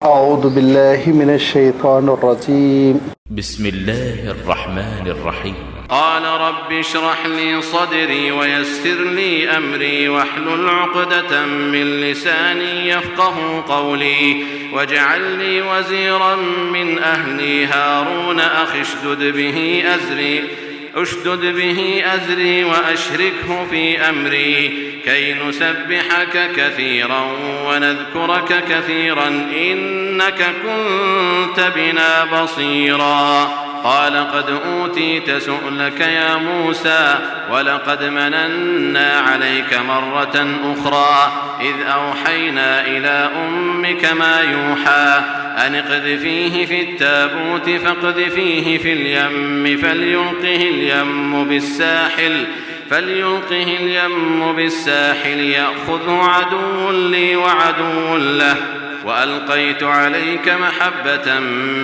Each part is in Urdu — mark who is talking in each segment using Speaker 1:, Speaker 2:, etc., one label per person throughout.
Speaker 1: أعوذ بالله من الشيطان الرجيم.
Speaker 2: بسم الله الرحمن الرحيم.
Speaker 3: قال رب اشرح لي صدري ويسر لي أمري واحلل عقدة من لساني يفقه قولي واجعل لي وزيرا من أهلي هارون أخي اشدد به أزري وأشركه في أمري كي نسبحك كثيرا ونذكرك كثيرا إنك كنت بنا بصيرا. قال قد أوتيت سؤلك يا موسى ولقد مننا عليك مرة أخرى إذ أوحينا إلى أمك ما يوحى أن اقذفيه في التابوت فاقذفيه في اليم فليلقه اليم بالساحل يأخذه عدو لي وعدو له وألقيت عليك محبة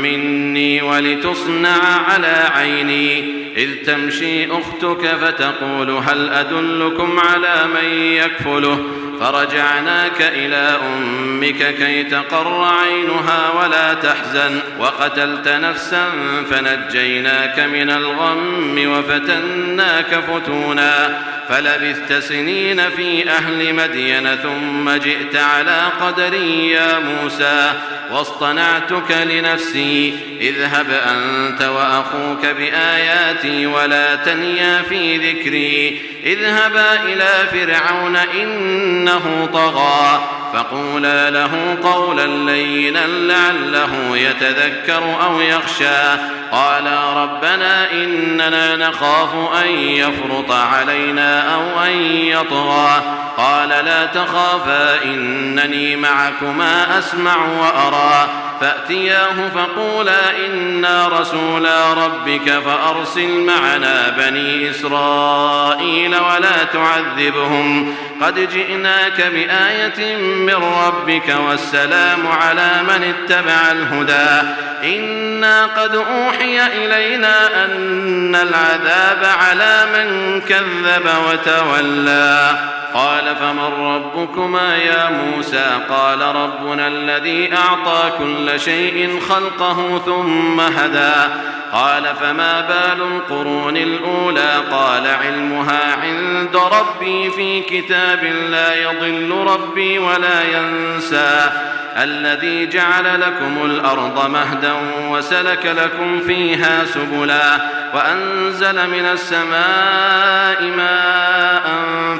Speaker 3: مني ولتصنع على عيني إذ تمشي أختك فتقول هل أدلكم على من يكفله فرجعناك إلى أمك كي تقر عينها ولا تحزن وقتلت نفسا فنجيناك من الغم وفتناك فتونا فلبثت سنين في أهل مدين ثم جئت على قدري يا موسى واصطنعتك لنفسي اذهب أنت وأخوك بآياتي ولا تنيا في ذكري اذهبا إلى فرعون إنه طغى فقولا له قولا لينا لعله يتذكر أو يخشى قالا ربنا إننا نخاف أن يفرط علينا أو أن يطغى قال لا تخافا إنني معكما أسمع وأرى فأتياه فقولا إنا رسولا ربك فأرسل معنا بني إسرائيل ولا تعذبهم قد جئناك بآية من ربك والسلام على من اتبع الهدى إنا قد أوحي إلينا أن العذاب على من كذب وتولى قال فمن ربكما يا موسى قال ربنا الذي أعطى كل شيء خلقه ثم هدى قال فما بال القرون الأولى قال علمها عند ربي في كتاب لا يضل ربي ولا ينسى الذي جعل لكم الأرض مهدا وسلك لكم فيها سبلا وأنزل من السماء ماء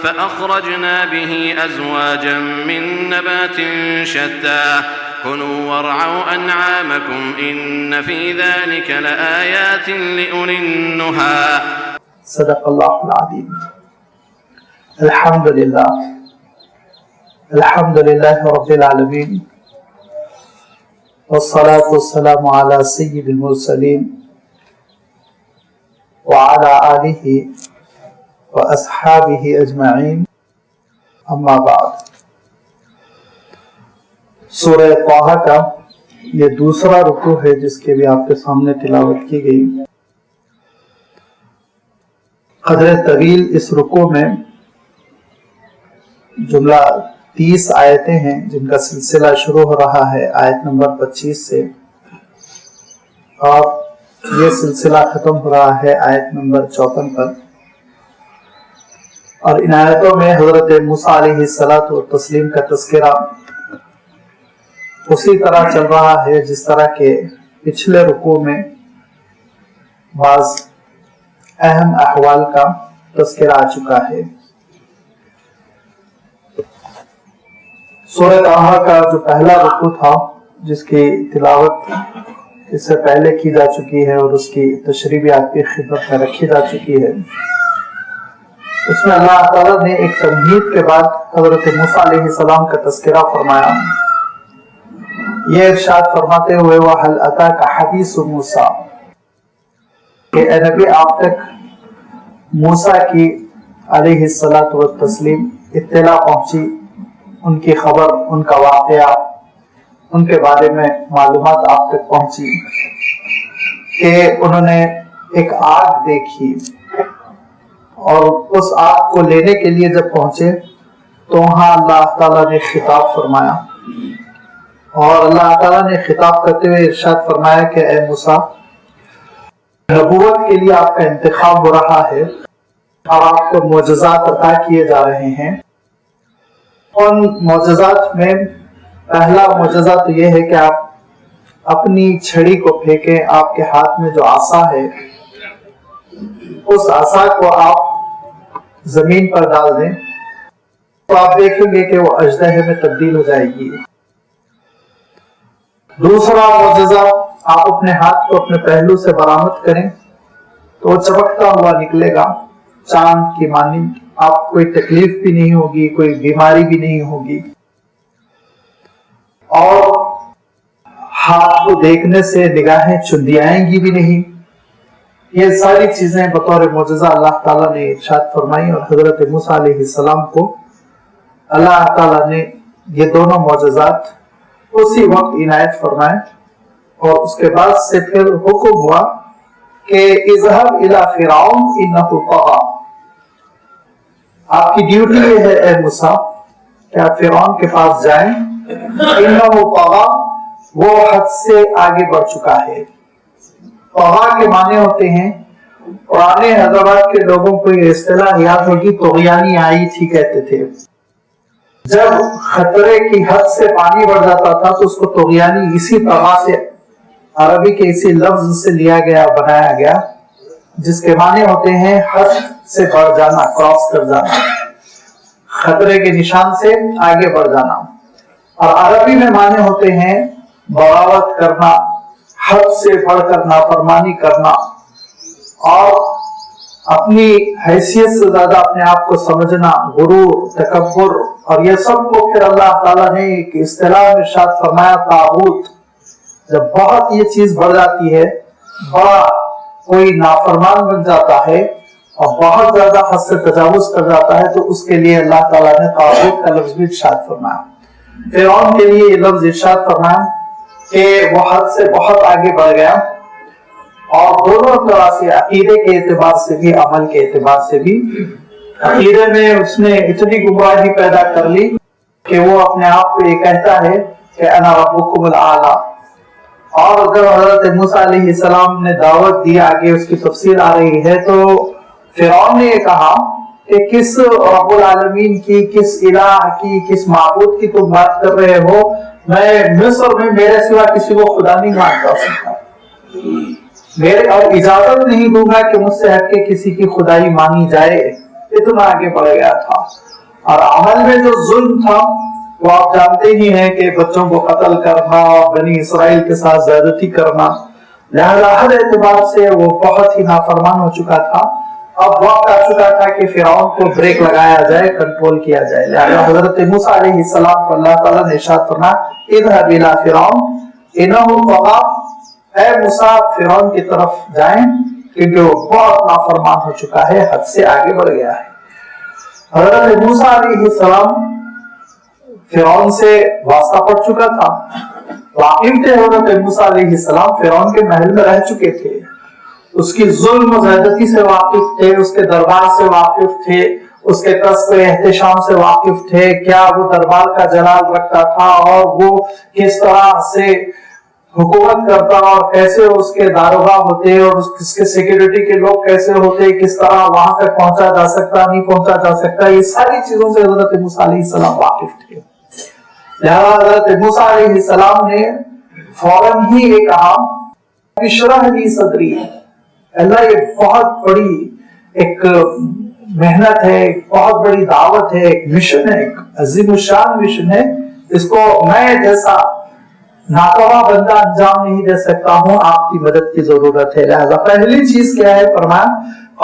Speaker 3: فأخرجنا به أزواجا من نبات شتى كلوا وارعوا أنعامكم إن في ذلك لآيات لأولي النهى.
Speaker 1: صدق الله العظيم. الحمد لله رب العالمين والصلاة والسلام على سيد المرسلين وعلى آله وأصحابه أجمعين أما بعد. سورہ طٰہٰ کا یہ دوسرا رکوع ہے جس کے بھی آپ کے سامنے تلاوت کی گئی. قدر طویل اس رکوع میں جملہ 30 آیتیں ہیں جن کا سلسلہ شروع ہو رہا ہے آیت نمبر 25 سے اور یہ سلسلہ ختم ہو رہا ہے آیت نمبر 54 پر. اور ان آیتوں میں حضرت موسیٰ علیہ الصلاۃ والتسلیم کا تذکرہ اسی طرح چل رہا ہے جس طرح کے پچھلے رکوع میں بعض اہم احوال کا تذکرہ آ چکا ہے. سورہ طٰہٰ کا جو پہلا رکوع تھا جس کی تلاوت اس سے پہلے کی جا چکی ہے اور اس کی تشریح بھی آپ کی خدمت میں رکھی جا چکی ہے، اس میں اللہ تعالیٰ نے ایک تمہید کے بعد حضرت موسیٰ علیہ السلام کا تذکرہ فرمایا. یہ ارشاد فرماتے ہوئے وَهَلْ أَتَاكَ حَدِيثُ مُوسَىٰ کہ اے نبی آپ تک موسیٰ کی علیہ الصلاۃ والتسلیم اطلاع پہنچی، ان کی خبر، ان کا واقعہ، ان کے بارے میں معلومات آپ تک پہنچی کہ انہوں نے ایک آگ دیکھی اور اس آگ کو لینے کے لیے جب پہنچے تو وہاں اللہ تعالیٰ نے خطاب فرمایا اور اللہ تعالیٰ نے خطاب کرتے ہوئے ارشاد فرمایا کہ اے موسیٰ، نبوت کے لیے آپ کا انتخاب ہو رہا ہے اور آپ کو معجزات عطا کیے جا رہے ہیں۔ ان معجزات میں پہلا معجزہ تو یہ ہے کہ آپ اپنی چھڑی کو پھینکیں، آپ کے ہاتھ میں جو عصا ہے اس عصا کو آپ زمین پر ڈال دیں تو آپ دیکھیں گے کہ وہ اژدہے میں تبدیل ہو جائے گی۔ دوسرا معجزہ، آپ اپنے ہاتھ کو اپنے پہلو سے برآمد کریں تو وہ چمکتا ہوا نکلے گا چاند کی مانند، آپ کوئی تکلیف بھی نہیں ہوگی، کوئی بیماری بھی نہیں ہوگی، اور ہاتھ کو دیکھنے سے نگاہیں چندیائیں گی بھی نہیں۔ یہ ساری چیزیں بطور معجزہ اللہ تعالیٰ نے ارشاد فرمائی، اور حضرت موسیٰ علیہ السلام کو اللہ تعالیٰ نے یہ دونوں معجزات اسی وقت عنایت فرمائے، اور اس کے بعد سے پھر حکم ہوا کہ اذهب الى فرعون انه طغى، آپ کی ڈیوٹی یہ ہے اے موسیٰ کہ آپ فرعون کے پاس جائیں، انه طغى، وہ حد سے آگے بڑھ چکا ہے۔ طغى کے معنی ہوتے ہیں، پرانے حضرات کے لوگوں کو یہ اصطلاح یاد ہوگی، طغیانی آئی تھی کہتے تھے۔ جب خطرے کی حد سے پانی بڑھ جاتا تھا تو اس کو طغیانی اسی طغى سے، عربی کے اسی لفظ سے لیا گیا، بنایا گیا، جس کے معنی ہوتے ہیں حد سے بڑھ جانا، کراس کر جانا، خطرے کے نشان سے آگے بڑھ جانا۔ اور عربی میں معنی ہوتے ہیں بغاوت کرنا، حد سے بڑھ کر نافرمانی کرنا، اور اپنی حیثیت سے زیادہ اپنے آپ کو سمجھنا، غرور، تکبر، اور یہ سب کو پھر اللہ تعالیٰ نے ایک اصطلاح میں ارشاد فرمایا طاغوت۔ جب بہت یہ چیز بڑھ جاتی ہے، بڑا کوئی نافرمان بن جاتا ہے اور بہت زیادہ حد سے تجاوز کر جاتا ہے، تو اس کے لیے اللہ تعالیٰ نے طاغوت کا لفظ بھی ارشاد فرمایا۔ فرعون کے لیے یہ لفظ ارشاد فرمایا کہ وہ حد سے بہت آگے بڑھ گیا، اور دونوں طرح سے، عقیدے کے اعتبار سے بھی، عمل کے اعتبار سے بھی۔ عقیدے میں اس نے اتنی گمراہی پیدا کر لی کہ وہ اپنے آپ کو یہ کہتا ہے کہ انا ربکم الاعلی، اور جب حضرت موسیٰ علیہ السلام نے دعوت دی، آگے اس کی تفصیل آ رہی ہے، تو فرعون نے یہ کہا کہ کس رب العالمین کی، کس الہ کی، کس معبود کی تم بات کر رہے ہو؟ میں مصر میں میرے سوا کسی کو خدا نہیں مانتا سکتا، میرے اور اجازت نہیں دوں گا کہ مجھ سے ہٹ کے کسی کی خدائی مانی جائے۔ اتنا آگے بڑھ گیا تھا۔ اور عمل میں جو ظلم تھا وہ آپ جانتے ہی ہیں کہ بچوں کو قتل کرنا اور بنی اسرائیل کے ساتھ زیادتی کرنا، لہذا ہر اعتبار سے وہ بہت ہی نافرمان ہو چکا تھا۔ اب وقت آ چکا تھا کہ فرعون کو بریک لگایا جائے، کنٹرول کیا جائے، لہذا حضرت موسیٰ علیہ السلام کو اللہ تعالیٰ نے ارشاد فرمایا اذهب الى فرعون انه طغى، اے موسیٰ فرعون کی طرف جائیں کیونکہ وہ بہت نافرمان ہو چکا ہے، حد سے آگے بڑھ گیا ہے۔ حضرت موسیٰ علیہ السلام فرعون سے واسطہ پڑ چکا تھا، واقف تھے حضرت موسیٰ علیہ السلام، فرعون کے محل میں رہ چکے تھے، اس کی ظلم و زیادتی سے واقف تھے، اس کے دربار سے واقف تھے، اس کے قصب احتشام سے واقف تھے، کیا وہ دربار کا جلال رکھتا تھا اور وہ کس طرح سے حکومت کرتا اور کیسے اس کے داروغہ ہوتے اور اس کے سیکیورٹی کے لوگ کیسے ہوتے، کس طرح وہاں تک پہنچا جا سکتا، نہیں پہنچا جا سکتا، یہ ساری چیزوں سے حضرت موسیٰ علیہ السلام واقف تھے۔ لہذا حضرت موسیٰ علیہ السلام نے فوراً ہی یہ کہا اشرح لی صدری، اللہ یہ بہت بڑی ایک محنت ہے، ایک بہت بڑی دعوت ہے، ایک مشن ہے، ایک عظیم الشان مشن ہے، اس کو میں جیسا ناکارہ بندہ انجام نہیں دے سکتا ہوں، آپ کی مدد کی ضرورت ہے۔ لہذا پہلی چیز کیا ہے؟ فرمایا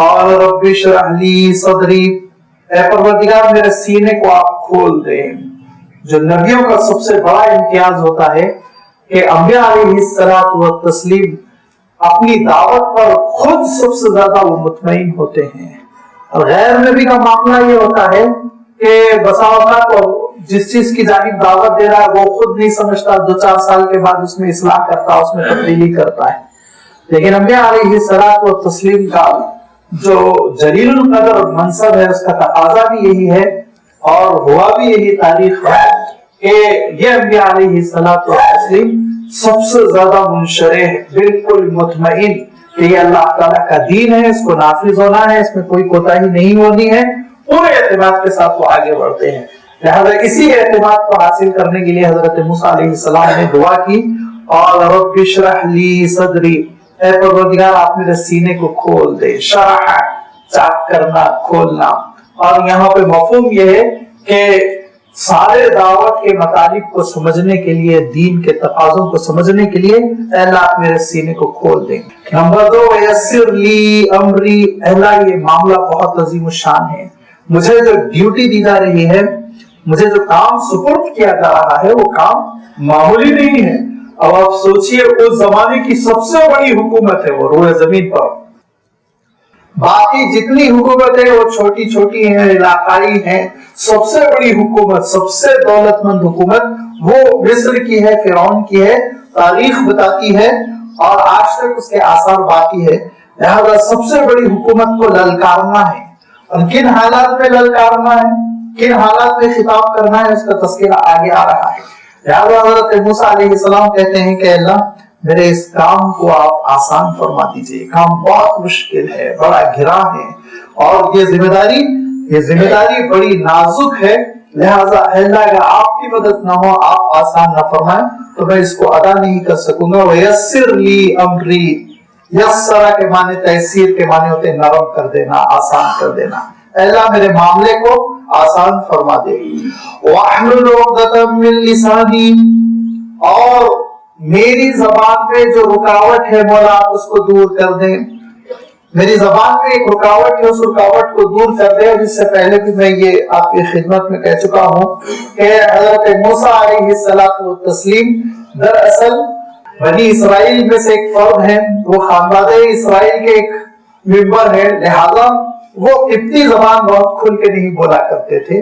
Speaker 1: اور رب اشرح لی صدری، اے پروردگار میرے سینے کو آپ کھول دیں۔ جو نبیوں کا سب سے بڑا امتیاز ہوتا ہے کہ انبیاء علیہ الصلوۃ والتسلیم اپنی دعوت پر خود سب سے زیادہ وہ مطمئن ہوتے ہیں، اور غیر نبی کا معاملہ یہ ہوتا ہے کہ بسا اوقات جس چیز کی جانب دعوت دے رہا ہے وہ خود نہیں سمجھتا، 2-4 سال کے بعد اس میں اصلاح کرتا، اس میں تبدیلی کرتا ہے۔ لیکن انبیاء علیہ الصلوۃ والتسلیم کا جو جلیل القدر منصب ہے، اس کا تقاضا بھی یہی ہے اور ہوا بھی یہی تاریخ ہے کہ یہ انبیاء علیہِسسلام سب سے زیادہ منشرح، بالکل مطمئن کہ یہ اللہ تعالیٰ کا دین ہے، اس کو نافذ ہونا ہے، اس میں کوئی کوتاہی نہیں ہونی ہے، پورے اعتماد کے ساتھ وہ آگے بڑھتے ہیں۔ لہذا اسی اعتماد کو حاصل کرنے کے لیے حضرت موسیٰ علیہ السلام نے دعا کی، اور رب اشرح لی صدری، اے پروردگار آپ میرے سینے کو کھول دے، شرح چاک کرنا، کھولنا۔ اور یہاں پہ مفہوم یہ ہے کہ سارے دعوت کے مطالب کو سمجھنے کے لیے، دین کے تقاضوں کو سمجھنے کے لیے اے اللہ آپ میرے سینے کو کھول دیں۔ نمبر 2، وَيَسِّرْ لِي أَمْرِي، اے اللہ یہ معاملہ بہت عظیم الشان ہے، مجھے جو ڈیوٹی دی جا رہی ہے، مجھے جو کام سپرد کیا جا رہا ہے، وہ کام معمولی نہیں ہے۔ اب آپ سوچئے اس زمانے کی سب سے بڑی حکومت ہے وہ روئے زمین پر، باقی جتنی حکومتیں وہ چھوٹی چھوٹی ہیں، علاقائی ہیں، سب سے بڑی حکومت، سب سے دولت مند حکومت وہ مصر کی ہے، فرعون کی ہے، تاریخ بتاتی ہے اور آج تک اس کے آثار باقی ہے۔ لہذا سب سے بڑی حکومت کو للکارنا ہے، اور کن حالات میں للکارنا ہے، کن حالات میں خطاب کرنا ہے، اس کا تذکرہ آگے آ رہا ہے۔ لہذا حضرت موسیٰ علیہ السلام کہتے ہیں کہ اللہ میرے اس کام کو آپ آسان فرما دیجئے، کام بہت مشکل ہے، بڑا گھرا ہے، اور یہ ذمہ داری بڑی نازک ہے، لہذا اللہ اگر آپ کی مدد نہ ہو، آپ آسان نہ فرمائیں تو میں اس کو ادا نہیں کر سکوں گا۔ وَيَسِّرْ لِي أَمْرِي، یسرا کے معنی تیسیر کے معنی ہوتے ہیں نرم کر دینا، آسان کر دینا۔ اللہ میرے معاملے کو آسان فرما دے۔ وَاحْلُلْ عُقْدَةً مِّن لِّسَانِي، اور میری زبان میں جو رکاوٹ ہے مولا آپ اس کو دور کر دیں، میری زبان میں ایک رکاوٹ ہے، اس رکاوٹ کو دور کر دیں۔ اس سے پہلے بھی میں یہ آپ کی خدمت میں کہہ چکا ہوں کہ حضرت موسیٰ علیہ السلام دراصل بنی اسرائیل میں سے ایک فرد ہیں، وہ خاندان اسرائیل کے ایک ممبر ہیں، لہذا وہ قبطی زبان بہت کھل کے نہیں بولا کرتے تھے،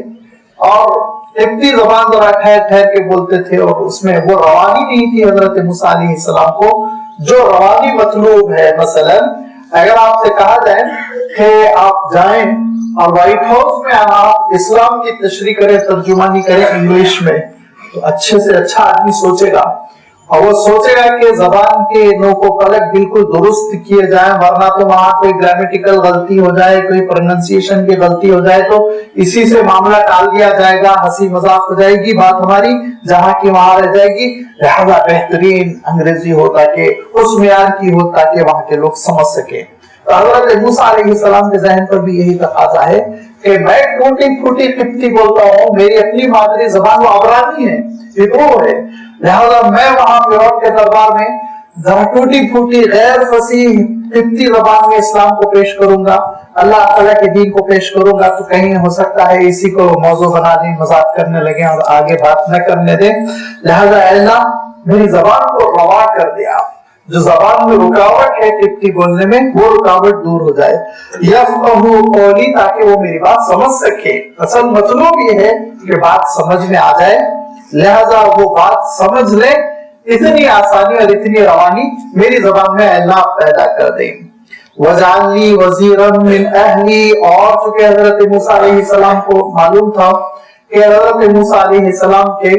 Speaker 1: اور قبطی زبان ذرا ٹھہر ٹھہر کے بولتے تھے، اور اس میں وہ روانی نہیں تھی حضرت موسیٰ علیہ السلام کو جو روانی مطلوب ہے۔ مثلا اگر آپ سے کہا جائے کہ آپ جائیں اور وائٹ ہاؤس میں آپ اسلام کی تشریح کریں، ترجمانی کریں انگلش میں، تو اچھے سے اچھا آدمی سوچے گا، اور وہ سوچے گا کہ زبان کے نوک و پلک بالکل درست کیے جائیں، ورنہ تو وہاں کوئی گرامیٹیکل غلطی ہو جائے، کوئی پروننسیشن کی غلطی ہو جائے تو اسی سے معاملہ ٹال دیا جائے گا، ہنسی مذاق ہو جائے گی، بات ہماری جہاں کی وہاں رہ جائے گی۔ لہذا بہترین انگریزی ہو تاکہ اس معیار کی ہو تاکہ وہاں کے لوگ سمجھ سکیں۔ تو حضرت موسیٰ علیہ السلام کے ذہن پر بھی یہی تقاضا ہے کہ میں ٹوٹی پھوٹی قبطی بولتا ہوں، میری اپنی مادری زبان وہ عبرانی ہے، ہبرو ہے، لہذا میں وہاں فرعون کے دربار میں ذرا ٹوٹی پھوٹی غیر فصیح قبطی زبان میں اسلام کو پیش کروں گا، اللہ تعالیٰ کے دین کو پیش کروں گا، تو کہیں ہو سکتا ہے اسی کو موضوع بنا دیں، مذاق کرنے لگیں اور آگے بات نہ کرنے دیں۔ لہذا اے اللہ میری زبان کو روا کر دیا، جو زبان میں رکاوٹ ہے قبطی بولنے میں وہ رکاوٹ دور ہو جائے، یفقہوا قولی، تاکہ وہ میری بات سمجھ سکے۔ اصل مطلب یہ ہے کہ بات سمجھ میں آ جائے، لہذا وہ بات سمجھ لے، اتنی آسانی اور اتنی روانی میری زبان میں اللہ پیدا کر دیں۔ وَجَعَلْ لِي وَزِيرًا مِّنْ أَهْلِي، اور چونکہ حضرت موسیٰ علیہ السلام کو معلوم تھا کہ حضرت موسیٰ علیہ السلام کے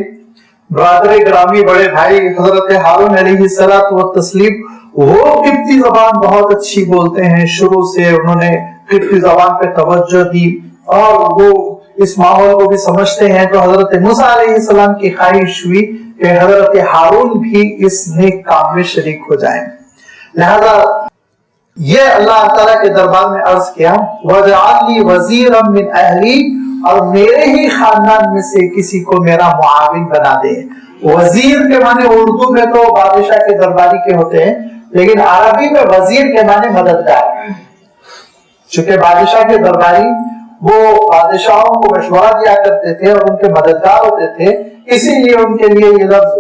Speaker 1: برادر گرامی بڑے بھائی حضرت ہارون علیہ السلام وہ قبطی زبان بہت اچھی بولتے ہیں، شروع سے انہوں نے قبطی زبان پہ توجہ دی اور وہ اس ماحول کو بھی سمجھتے ہیں، تو حضرت موسیٰ علیہ السلام کی خواہش ہوئی کہ حضرت ہارون بھی اس نیک کام میں شریک ہو جائیں۔ لہذا یہ اللہ تعالیٰ کے دربار میں عرض کیا، وَجَعَلْ لِي وَزِيرًا مِّنْ أَهْلِي، اور میرے ہی خاندان میں سے کسی کو میرا معاون بنا دے۔ وزیر کے معنی اردو میں تو بادشاہ کے درباری کے ہوتے ہیں، لیکن عربی میں وزیر کے معنی مددگار، چونکہ بادشاہ کے درباری وہ بادشاہوں کو مشورہ دیا کرتے تھے اور ان کے مددگار ہوتے تھے، اسی لیے ان کے لیے یہ لفظ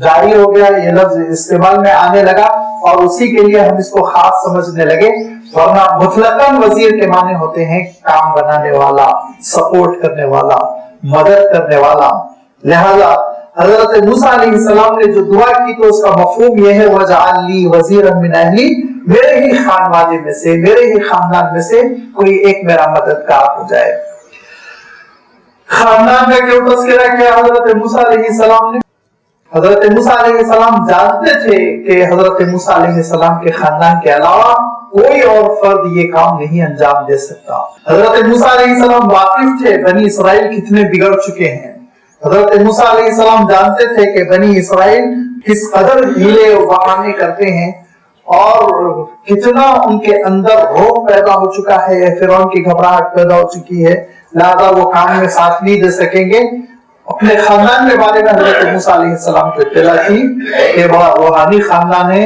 Speaker 1: جاری ہو گیا، یہ لفظ استعمال میں آنے لگا اور اسی کے لیے ہم اس کو خاص سمجھنے لگے، ورنہ مطلقاً وزیر کے معنی ہوتے ہیں کام بنانے والا، سپورٹ کرنے والا، مدد کرنے والا۔ لہذا حضرت موسیٰ علیہ السلام نے جو دعا کی تو اس کا مفہوم یہ ہے، وَجَعَلْ لِي وَزِيرًا مِّنْ أَهْلِي، میرے ہی خاندان میں سے، میرے ہی خاندان میں سے کوئی ایک میرا مددگار ہو جائے۔ خاندان کا کیوں تذکرہ کیا حضرت موسیٰ علیہ السلام نے؟ حضرت موسیٰ علیہ السلام جانتے تھے کہ حضرت موسیٰ علیہ السلام کے خاندان کے علاوہ کوئی اور فرد یہ کام نہیں انجام دے سکتا۔ حضرت موسیٰ علیہ السلام واقف تھے بنی اسرائیل کتنے بگڑ چکے ہیں۔ حضرت موسیٰ علیہ السلام جانتے تھے کہ بنی اسرائیل کس قدر ہیلے و بہانے کرتے ہیں اور کتنا ان کے اندر روب پیدا ہو چکا ہے، فرعون کی گھبراہٹ پیدا ہو چکی ہے، لہذا وہ کام میں ساتھ نہیں دے سکیں گے۔ اپنے خاندان کے بارے میں حضرت موسیٰ علیہ السلام کو اطلاع تھی کہ بڑا روحانی خاندان ہے،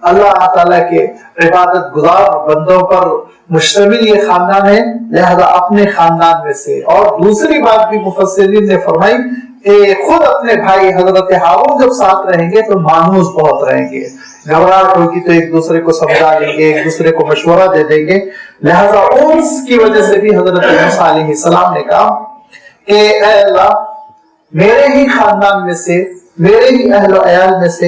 Speaker 1: اللہ تعالیٰ کے عبادت گزار بندوں پر مشتمل یہ خاندان ہے، لہذا اپنے خاندان میں سے۔ اور دوسری بات بھی مفسرین نے فرمائی کہ خود اپنے بھائی حضرت ہارون جب ساتھ رہیں گے تو مانوس بہت رہیں گے، گھبراہٹ ہوگی تو ایک دوسرے کو سمجھا دیں گے، ایک دوسرے کو مشورہ دے دیں گے، لہذا انس کی وجہ سے بھی حضرت موسیٰ علیہ السلام نے کہا کہ اے اللہ میرے ہی خاندان میں سے، میرے ہی اہل و عیال میں سے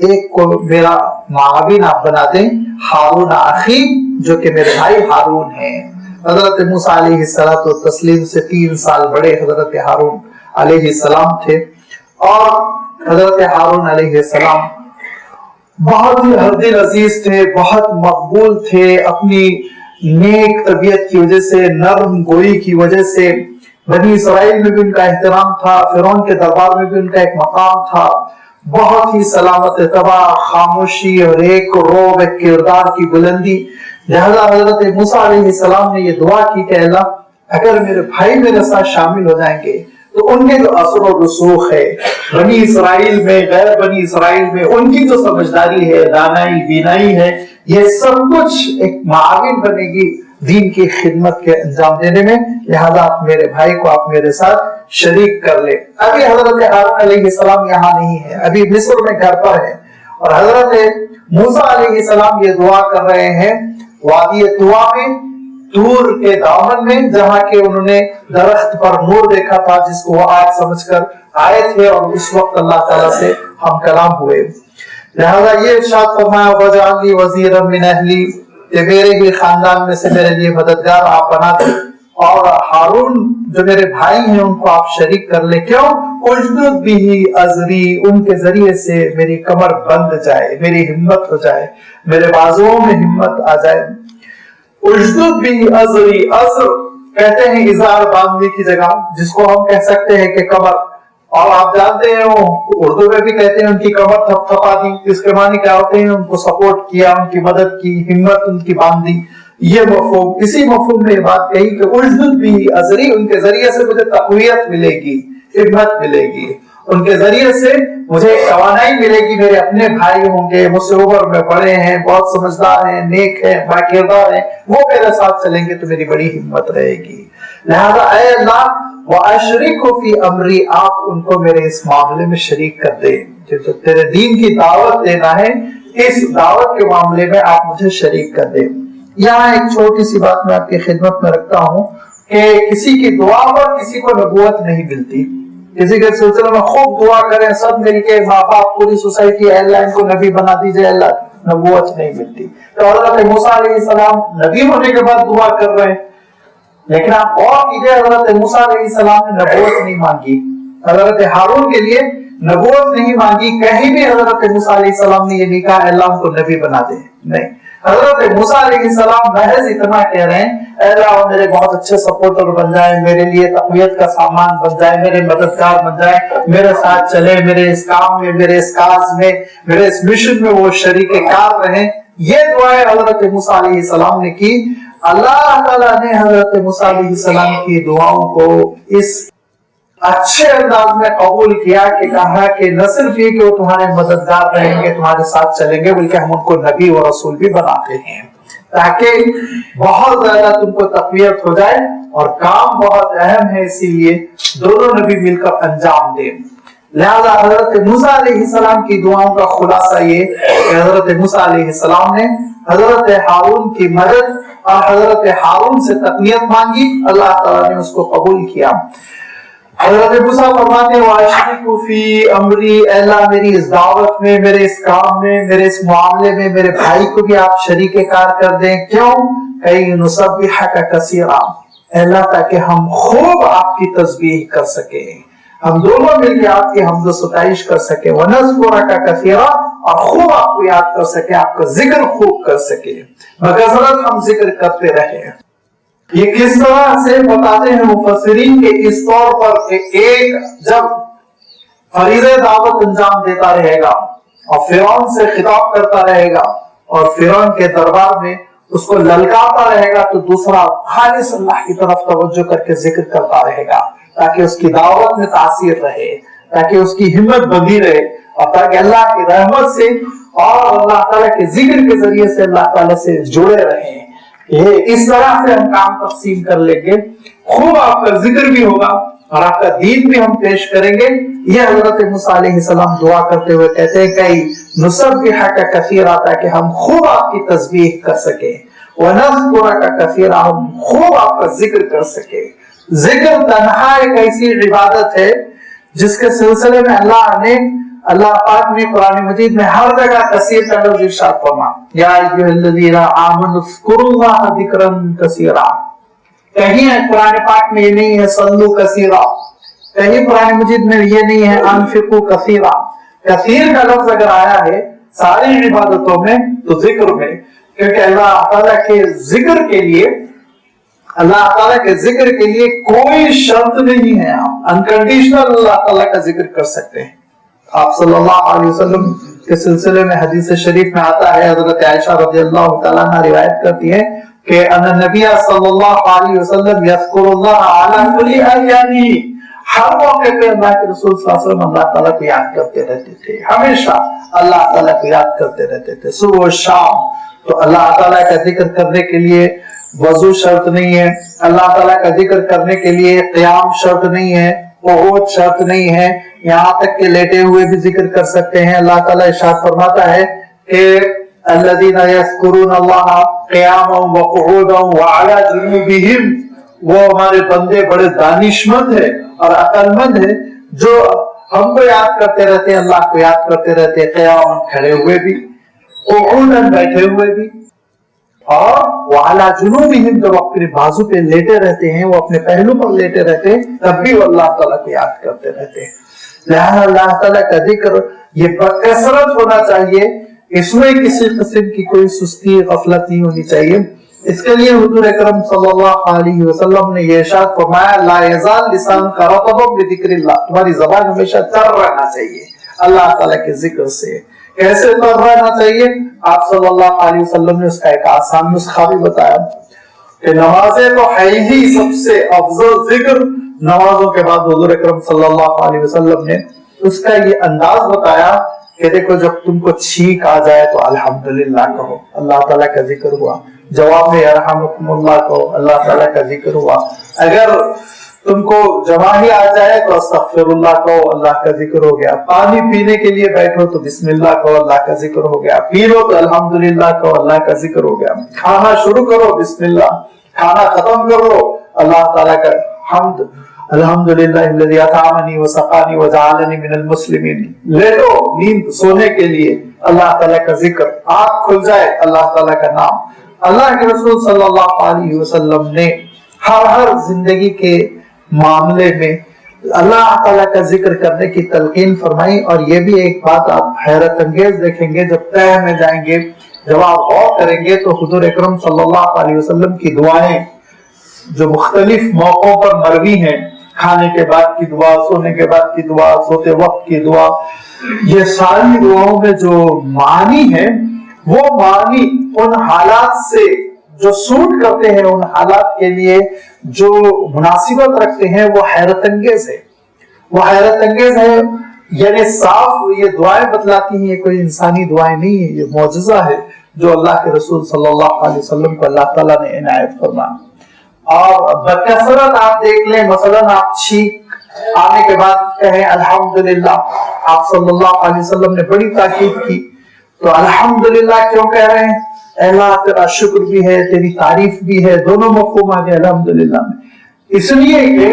Speaker 1: ایک کو میرا معاون آپ بنا دیں، ہارون اخی، جو کہ میرے بھائی ہارون ہیں۔ حضرت موسیٰ علیہ السلام سے 3 سال بڑے حضرت ہارون علیہ السلام تھے، اور حضرت ہارون علیہ السلام بہت ہی ہردل عزیز تھے، بہت مقبول تھے، اپنی نیک طبیعت کی وجہ سے، نرم گوئی کی وجہ سے بنی اسرائیل میں بھی ان کا احترام تھا، فرعون کے دربار میں بھی ان کا ایک مقام تھا، بہت ہی سلامت طبع، خاموشی اور ایک روب، ایک کردار کی بلندی۔ لہذا حضرت موسیٰ علیہ السلام نے یہ دعا کی کہ اللہ اگر میرے بھائی میرے ساتھ شامل ہو جائیں گے تو ان کے جو اثر و رسوخ ہے بنی اسرائیل میں، غیر بنی اسرائیل میں، ان کی جو سمجھداری ہے، دانائی بینائی ہے، یہ سب کچھ ایک معاون بنے گی دین کی خدمت کے انجام دینے میں، لہذا آپ میرے بھائی کو آپ میرے ساتھ شریک کر لے۔ ابھی حضرت ہارون علیہ السلام یہاں نہیں ہے، ابھی مصر میں گھر پر ہے، اور حضرت موسیٰ علیہ السلام یہ دعا کر رہے ہیں وادی طویٰ میں، دور کے دامن میں، جہاں کہ انہوں نے درخت پر نور دیکھا تھا جس کو وہ آج سمجھ کر آئے تھے، اور اس وقت اللہ تعالیٰ سے ہم کلام ہوئے۔ لہذا یہ ارشاد فرمایا وَاجْعَلْ لِي وَزِيرًا مِنْ أَهْلِي، کہ میرے ہی خاندان میں سے میرے لیے مددگار آپ بنا دیں، اور ہارون جو میرے بھائی ہیں ان کو آپ شریک کر لیں۔ کیوں؟ اُجْدُدْ بِهِ أَزْرِي، ان کے ذریعے سے میری کمر بند جائے، میری ہمت ہو جائے، میرے بازوؤں میں ہمت آ جائے۔ اُجْدُدْ بِهِ أَزْرِي، عذر کہتے ہیں ازار باندھنے کی جگہ، جس کو ہم کہہ سکتے ہیں کہ کمر، اور آپ جانتے ہیں اردو میں بھی کہتے ہیں ان کی کمر تھپ تھپا دی، اس کے معنی کیا ہوتے ہیں؟ ان کو سپورٹ کیا، ان کی مدد کی، ہمت ان کی باندھی، یہ مفہوم۔ اسی مفہوم میں یہ بات کہی کہ اجدد بھی ازری، ان کے ذریعے سے مجھے تقویت ملے گی، ہمت ملے گی، ان کے ذریعے سے مجھے توانائی ملے گی، میرے اپنے بھائی ہوں گے، مجھ سے عمر میں بڑے ہیں، بہت سمجھدار ہیں، نیک ہیں، باکردار ہیں، وہ میرے ساتھ چلیں گے تو میری بڑی ہمت رہے گی۔ لہذا اے اللہ وَأَشْرِكْهُ فِي أَمْرِي، آپ ان کو میرے اس معاملے میں شریک کر دیں، جو تیرے دین کی دعوت دینا ہے، اس دعوت کے معاملے میں آپ مجھے شریک کر دیں۔ یہاں ایک چھوٹی سی بات میں آپ کی خدمت میں رکھتا ہوں کہ کسی کی دعا پر کسی کو نبوت نہیں ملتی۔ کسی کے سلسلے میں خوب دعا کریں سب مل کے، ماں باپ، پوری سوسائٹی، اللہ ان کو نبی بنا دیجئے، اللہ، نبوت نہیں ملتی۔ تو حضرت موسیٰ علیہ السلام نبی ہونے کے بعد دعا کر رہے ہیں، لیکن آپ غور کیجئے حضرت موسیٰ علیہ السلام نے نبوت نہیں مانگی، حضرت ہارون کے لیے نبوت نہیں مانگی، کہیں بھی حضرت موسیٰ علیہ السلام نے یہ نہیں کہا اللہ ان کو نبی بنا دے، نہیں۔ حضرت موسیٰ علیہ السلام محض اتنا کہہ رہے ہیں اے اللہ میرے بہت اچھے سپورٹر بن جائیں، میرے لیے تقویت کا سامان بن جائیں، میرے مددگار بن جائیں، میرے ساتھ چلیں، میرے اس کام میں، میرے اس کاز میں، میرے اس مشن میں وہ شریک کار رہیں۔ یہ دعائیں حضرت موسیٰ علیہ السلام نے کی۔ اللہ تعالیٰ نے حضرت موسیٰ علیہ السلام کی دعاؤں کو اس اچھے انداز میں قبول کیا کہ کہا کہ نہ صرف یہ کہ وہ تمہارے مددگار رہیں گے، تمہارے ساتھ چلیں گے، بلکہ ہم ان کو نبی و رسول بھی بناتے ہیں تاکہ بہت زیادہ تم کو تقویت ہو جائے، اور کام بہت اہم ہے اسی لیے دونوں نبی مل کر انجام دیں۔ لہذا حضرت موسیٰ علیہ السلام کی دعاؤں کا خلاصہ یہ کہ حضرت موسیٰ علیہ السلام نے حضرت ہارون کی مدد اور حضرت ہارون سے تقویت مانگی، اللہ تعالیٰ نے اس کو قبول کیا۔ حضرت موسیٰ فرماتے ہیں وَأَشْرِكْهُ فِي أَمْرِي، اے اللہ میری اس دعوت میں، میرے اس کام میں، میرے اس معاملے میں میرے بھائی کو بھی آپ شریک کار کر دیں۔ کیوں؟ کئی نسبحک کثیرا، اے اللہ تاکہ ہم خوب آپ کی تسبیح کر سکیں، ہم دونوں مل کے آپ کی حمد و ستائش کر سکیں، وَنَذْكُرَكَ كَثِيرًا، اور خوب آپ کو یاد کر سکیں، آپ کا ذکر خوب کر سکیں، بکثرت ہم ذکر کرتے رہیں۔ یہ کس طرح سے بتاتے ہیں مفسرین کے اس طور پر کہ ایک جب فریضہ دعوت انجام دیتا رہے گا اور فرعون سے خطاب کرتا رہے گا اور فرعون کے دربار میں اس کو للکارتا رہے گا، تو دوسرا خالص اللہ کی طرف توجہ کر کے ذکر کرتا رہے گا تاکہ اس کی دعوت میں تاثیر رہے، تاکہ اس کی ہمت بندی رہے، اور تاکہ اللہ کی رحمت سے اور اللہ تعالیٰ کے ذکر کے ذریعے سے اللہ تعالیٰ سے جڑے رہیں۔ یہ اس طرح سے ہم کام تقسیم کر لیں گے، خوب آپ کا ذکر بھی ہوگا اور آپ کا دین بھی ہم پیش کریں گے۔ یہ حضرت موسیٰ علیہ السلام دعا کرتے ہوئے کہتے ہیں کہ نسبحک کثیرا، تاکہ ہم خوب آپ کی تسبیح کر سکیں، ونذکرک کثیرا، ہم خوب آپ کا ذکر کر سکیں۔ ذکر تنہا ایک ایسی عبادت ہے جس کے سلسلے میں اللہ پاک نے قرآن مجید میں ہر جگہ کثیر کا لفظ ارشاد فرمایا، یا ایھا الذین آمنوا اذکروا اللہ ذکرا کثیرا۔ کہیں قرآن پاک میں یہ نہیں ہے صلو کثیرا، کہیں قرآن مجید میں یہ نہیں ہے انفقوا کثیرا۔ کثیر کا لفظ اگر آیا ہے ساری عبادتوں میں تو ذکر میں، کیونکہ اللہ تعالیٰ کے ذکر کے لیے کوئی شرط نہیں ہے، آپ انکنڈیشنل اللہ تعالیٰ کا ذکر کر سکتے ہیں۔ آپ صلی اللہ علیہ وسلم کے سلسلے میں حدیث شریف میں آتا ہے، حضرت عائشہ رضی اللہ تعالیٰ عنہ روایت کرتی ہے کہ ان النبی صلی اللہ علیہ وسلم یذکر اللہ علی کل احیانہ، ہر موقع پہ اللہ کے رسول صلی اللہ علیہ وسلم اللہ تعالیٰ کو یاد کرتے رہتے تھے، ہمیشہ اللہ تعالیٰ کو یاد کرتے رہتے تھے، صبح و شام۔ تو اللہ تعالیٰ کا ذکر کرنے کے لیے وضو شرط نہیں ہے، اللہ تعالیٰ کا ذکر کرنے کے لیے قیام شرط نہیں ہے، قعود شرط نہیں ہے، یہاں تک کہ لیٹے ہوئے بھی ذکر کر سکتے ہیں۔ اللہ تعالیٰ ارشاد فرماتا ہے کہ الذین یذکرون اللہ قیاما وقعودا وعلی جنوبہم، وہ ہمارے بندے بڑے دانشمند ہیں اور عقل مند ہیں جو ہم کو یاد کرتے رہتے ہیں، اللہ کو یاد کرتے رہتے ہیں، قیاما کھڑے ہوئے بھی، قعودا بیٹھے ہوئے بھی، اور وعلی جنوبہم جب اپنے بازو پہ لیٹے رہتے ہیں، وہ اپنے پہلو پر لیٹے رہتے ہیں، تب بھی وہ اللہ تعالیٰ کو یاد کرتے رہتے ہیں۔ لہذا اللہ تعالیٰ کا ذکر یہ بکثرت ہونا چاہیے، اس میں کسی قسم کی کوئی سستی غفلت نہیں ہونی چاہیے۔ اس کے لیے حضور اکرم صلی اللہ علیہ وسلم نے یہ ارشاد فرمایا، لا یزال لسانک رطبا بذکر اللہ، تمہاری زبان ہمیشہ تر رہنا چاہیے اللہ تعالیٰ کے ذکر سے۔ کیسے تر رہنا چاہیے؟ آپ صلی اللہ علیہ وسلم نے اس کا ایک آسان نسخہ بھی بتایا کہ نمازیں تو ہے ہی سب سے افضل ذکر، نمازوں کے بعد حضور اکرم صلی اللہ علیہ وسلم نے اس کا یہ انداز بتایا کہ دیکھو جب تم کو چھینک آ جائے تو الحمدللہ کہو، اللہ تعالیٰ کا ذکر ہوا، جواب میں یرحمکم اللہ کہو، اللہ تعالیٰ کا ذکر ہوا، اگر تم کو جماہی آ جائے تو استغفر اللہ کہو، اللہ کا ذکر ہو گیا، پانی پینے کے لیے بیٹھو تو بسم اللہ کہو، اللہ کا ذکر ہو گیا، پی لو تو الحمدللہ کہو، اللہ کا ذکر ہو گیا، کھانا شروع کرو بسم اللہ، کھانا ختم کرو اللہ تعالیٰ کا حمد، الحمدللہ الذی اطعمنی وسقانی وجعلنی من المسلمین، لیٹو نیند سونے کے لیے اللہ تعالیٰ کا ذکر، آنکھ کھل جائے اللہ تعالیٰ کا نام۔ اللہ کے رسول صلی اللہ علیہ وسلم نے ہر زندگی کے معاملے میں اللہ تعالیٰ کا ذکر کرنے کی تلقین فرمائی۔ اور یہ بھی ایک بات آپ حیرت انگیز دیکھیں گے جب تہ میں جائیں گے، جب آپ غور کریں گے تو حضور اکرم صلی اللہ علیہ وسلم کی دعائیں جو مختلف موقعوں پر مروی ہیں، کھانے کے بعد کی دعا، سونے کے بعد کی دعا، سوتے وقت کی دعا، یہ ساری دعاؤں میں جو معنی ہے وہ معنی ان حالات سے جو سوٹ کرتے ہیں، ان حالات کے لیے جو مناسبت رکھتے ہیں، وہ حیرت انگیز ہے، وہ حیرت انگیز ہے۔ یعنی صاف یہ دعائیں بتلاتی ہیں، یہ کوئی انسانی دعائیں نہیں ہیں، یہ معجزہ ہے جو اللہ کے رسول صلی اللہ علیہ وسلم کو اللہ تعالیٰ نے عنایت فرمایا۔ اور بکثرت آپ دیکھ لیں، مثلا آپ چھینک آنے کے بعد کہیں الحمدللہ، آپ صلی اللہ علیہ وسلم نے بڑی تاکید کی، تو الحمدللہ کیوں کہہ رہے ہیں؟ اے اللہ تیرا شکر بھی ہے، تیری تعریف بھی ہے، دونوں مفہوم آ گئے الحمدللہ میں، اس لیے کہ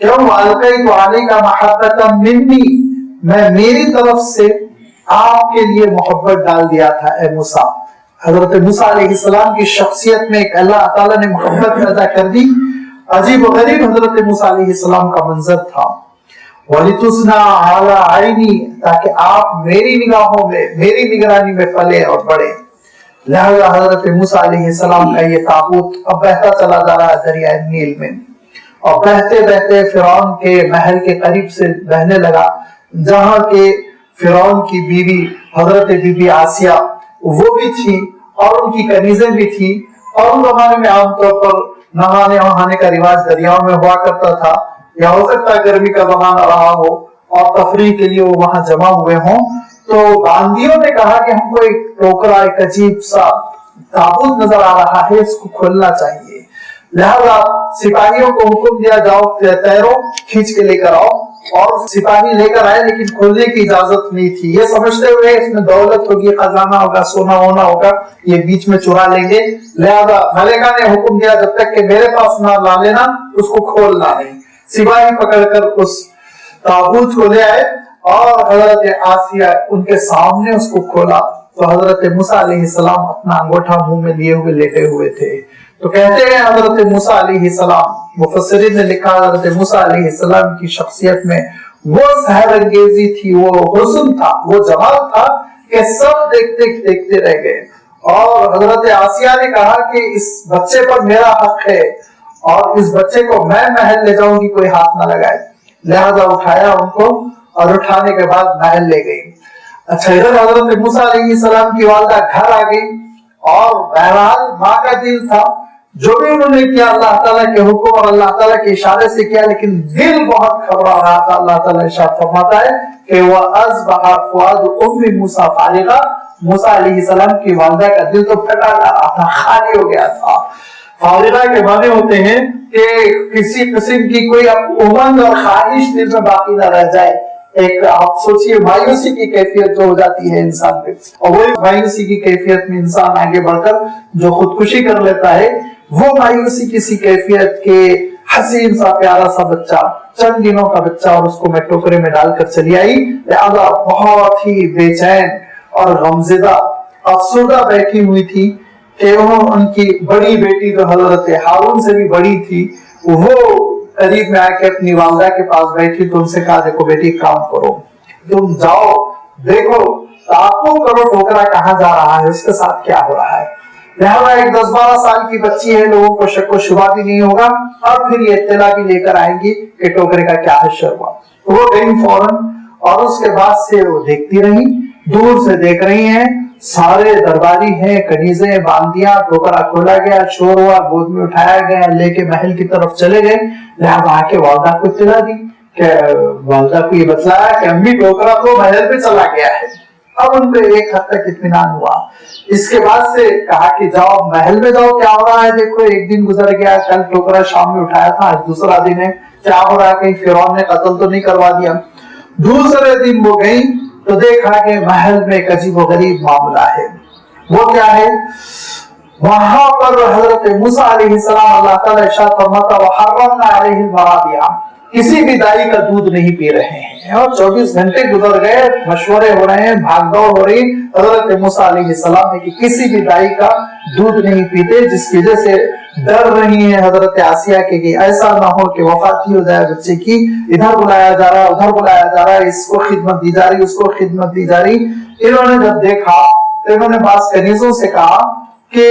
Speaker 1: کیوں وَأَلْقَيْتُ عَلَيْكَ مَحَبَّةً مِّنِّي، میں میری طرف سے آپ کے لیے محبت ڈال دیا تھا اے موسیٰ۔ حضرت موسیٰ علیہ السلام کی شخصیت میں ایک اللہ تعالیٰ نے محبت پیدا کر دی۔ عجیب و غریب حضرت موسیٰ علیہ السلام کا منظر تھا۔ وَلِتُسْنَا عَلَىٰ عَيْنِي، تاکہ آپ میری نگاہوں میں، میری نگرانی میں پلے اور بڑھے۔ لہذا حضرت موسیٰ علیہ السلام کا یہ تابوت اب بہتا چلا جا رہا ہے دریائے نیل میں، اور بہتے بہتے فرعون کے محل کے قریب سے بہنے لگا، جہاں کے فرعون کی بیوی حضرت بی بی آسیہ وہ بھی تھی اور ان کی کنیزیں بھی تھی، اور ان زمانے میں عام طور پر نہانے وہانے کا رواج دریاؤں میں ہوا کرتا تھا، یا ہو سکتا ہے گرمی کا زمانہ رہا ہو اور تفریح کے لیے وہ وہاں جمع ہوئے ہوں۔ تو باندیوں نے کہا کہ ہم کو ایک ٹوکرا، ایک عجیب سا تابوت نظر آ رہا ہے، اس کو کھولنا چاہیے۔ لہذا سپاہیوں کو حکم دیا، جاؤ تیرو کھینچ کے لے کر آؤ، اور سپاہی لے کر آئے، لیکن کھولنے کی اجازت نہیں تھی۔ یہ سمجھتے ہوئے اس میں دولت ہوگی، خزانہ ہوگا، سونا ہونا ہوگا، یہ بیچ میں چرا لیں گے، لہذا ملکہ نے حکم دیا جب تک کہ میرے پاس نہ لا لینا اس کو کھولنا نہیں۔ سپاہی پکڑ کر اس تابوت کو لے آئے اور حضرت آسیہ ان کے سامنے اس کو کھولا، تو حضرت موسیٰ علیہ السلام اپنا انگوٹھا منہ میں لیے ہوئے لیٹے ہوئے تھے۔ تو کہتے ہیں حضرت موسیٰ علیہ السلام، مفسرین نے لکھا حضرت موسیٰ علیہ السلام کی شخصیت میں وہ سحر انگیزی تھی، وہ حسن تھا، وہ جمال تھا کہ سب دیکھتے دیکھتے رہ گئے۔ اور حضرت آسیہ نے کہا کہ اس بچے پر میرا حق ہے اور اس بچے کو میں محل لے جاؤں گی، کوئی ہاتھ نہ لگائے۔ لہذا اٹھایا ان کو اور اٹھانے کے بعد محل لے گئی۔ اچھا، ادھر حضرت موسیٰ علیہ السلام کی والدہ گھر آ گئی، اور بہرحال ماں کا دل تھا، جو بھی انہوں نے کیا اللہ تعالیٰ کے حکم اور اللہ تعالیٰ کے اشارے سے کیا، لیکن دل بہت گھبرا رہا تھا۔ اللہ تعالیٰ ارشاد فرماتا ہے کہ وَأَصْبَحَ فُؤَادُ أُمِّ مُوسَىٰ فَارِغًا، موسیٰ علیہ السلام کی والدہ کا دل تو پھٹا جا رہا تھا، خالی ہو گیا تھا۔ فارغہ کے معنی ہوتے ہیں کہ کسی قسم کی کوئی امنگ اور خواہش دل میں باقی نہ رہ جائے۔ ایک آپ سوچئے مایوسی کی کیفیت جو ہو جاتی ہے انسان پہ، اور وہی مایوسی کی کیفیت میں انسان آگے بڑھ کر جو خودکشی کر لیتا ہے، وہ مایوسی کسی کیفیت کے حسین سا پیارا سا بچہ، چند دنوں کا بچہ، اور اس کو میں ٹوکرے میں ڈال کر چلی آئی۔ لہذا بہت ہی بے چین اور غمزدہ افسردہ بیٹھی ہوئی تھی کہ ان کی بڑی بیٹی جو حضرت ہارون سے بھی بڑی تھی، وہ قریب میں آ کے اپنی والدہ کے پاس بیٹھی، تو ان سے کہا دیکھو بیٹی کام کرو، تم جاؤ دیکھو تعاقب کرو ٹوکرا کہاں جا رہا ہے، اس کے ساتھ کیا ہو رہا ہے۔ لہذا ایک 10-12 سال کی بچی ہے، لوگوں کو شک و شبہ بھی نہیں ہوگا، اور پھر یہ اطلاع بھی لے کر آئیں گی کہ ٹوکرے کا کیا حشر ہوا۔ وہ گئی فوراً، اور اس کے بعد سے وہ دیکھتی رہی، دور سے دیکھ رہی ہیں، سارے درباری ہیں، کنیزیں، باندیاں، ٹوکرا کھولا گیا، شور ہوا، گود میں اٹھایا گیا، لے کے محل کی طرف چلے گئے۔ لہذا آ کے والدہ کو اطلاع دی کہ والدہ کو یہ بتلایا کہ امی ٹوکرا تو محل پہ چلا گیا ہے۔ اب ان کو ایک حد تک اطمینان ہوا۔ اس کے بعد سے کہا کہ جاؤ محل میں جاؤ، کیا ہو رہا ہے دیکھو، ایک دن گزر گیا، کل ٹوکرا شام میں اٹھایا تھا، آج دوسرا دن ہے، کیا ہو رہا ہے، کہیں فرعون نے قتل تو نہیں کروا دیا۔ دوسرے دن وہ گئی تو دیکھا کہ محل میں ایک عجیب و غریب معاملہ ہے۔ وہ کیا ہے؟ وہاں پر حضرت موسیٰ علیہ السلام، اللہ تعالیٰ ارشاد فرماتا وَحَرَّمْنَا عَلَيْهِ الْمَرَاضِعَ، کسی بھی دائی کا دودھ نہیں پی رہے ہیں، اور 24 گھنٹے گزر گئے، مشورے ہو رہے ہیں، بھاگ دوڑ ہو رہی حضرت موسیٰ علیہ السلام نے کہ کسی بھی دائی کا دودھ نہیں پیتے، جس کی وجہ سے ڈر رہی ہیں حضرت آسیہ کے کہ ایسا نہ ہو کہ وفاتی ہو جائے بچے کی، ادھر بلایا جا رہا ہے، ادھر بلایا جا رہا ہے، اس کو خدمت دی جا رہی، اس کو خدمت دی جا رہی۔ انہوں نے جب دیکھا تو انہوں نے بعض کنیزوں سے کہا کہ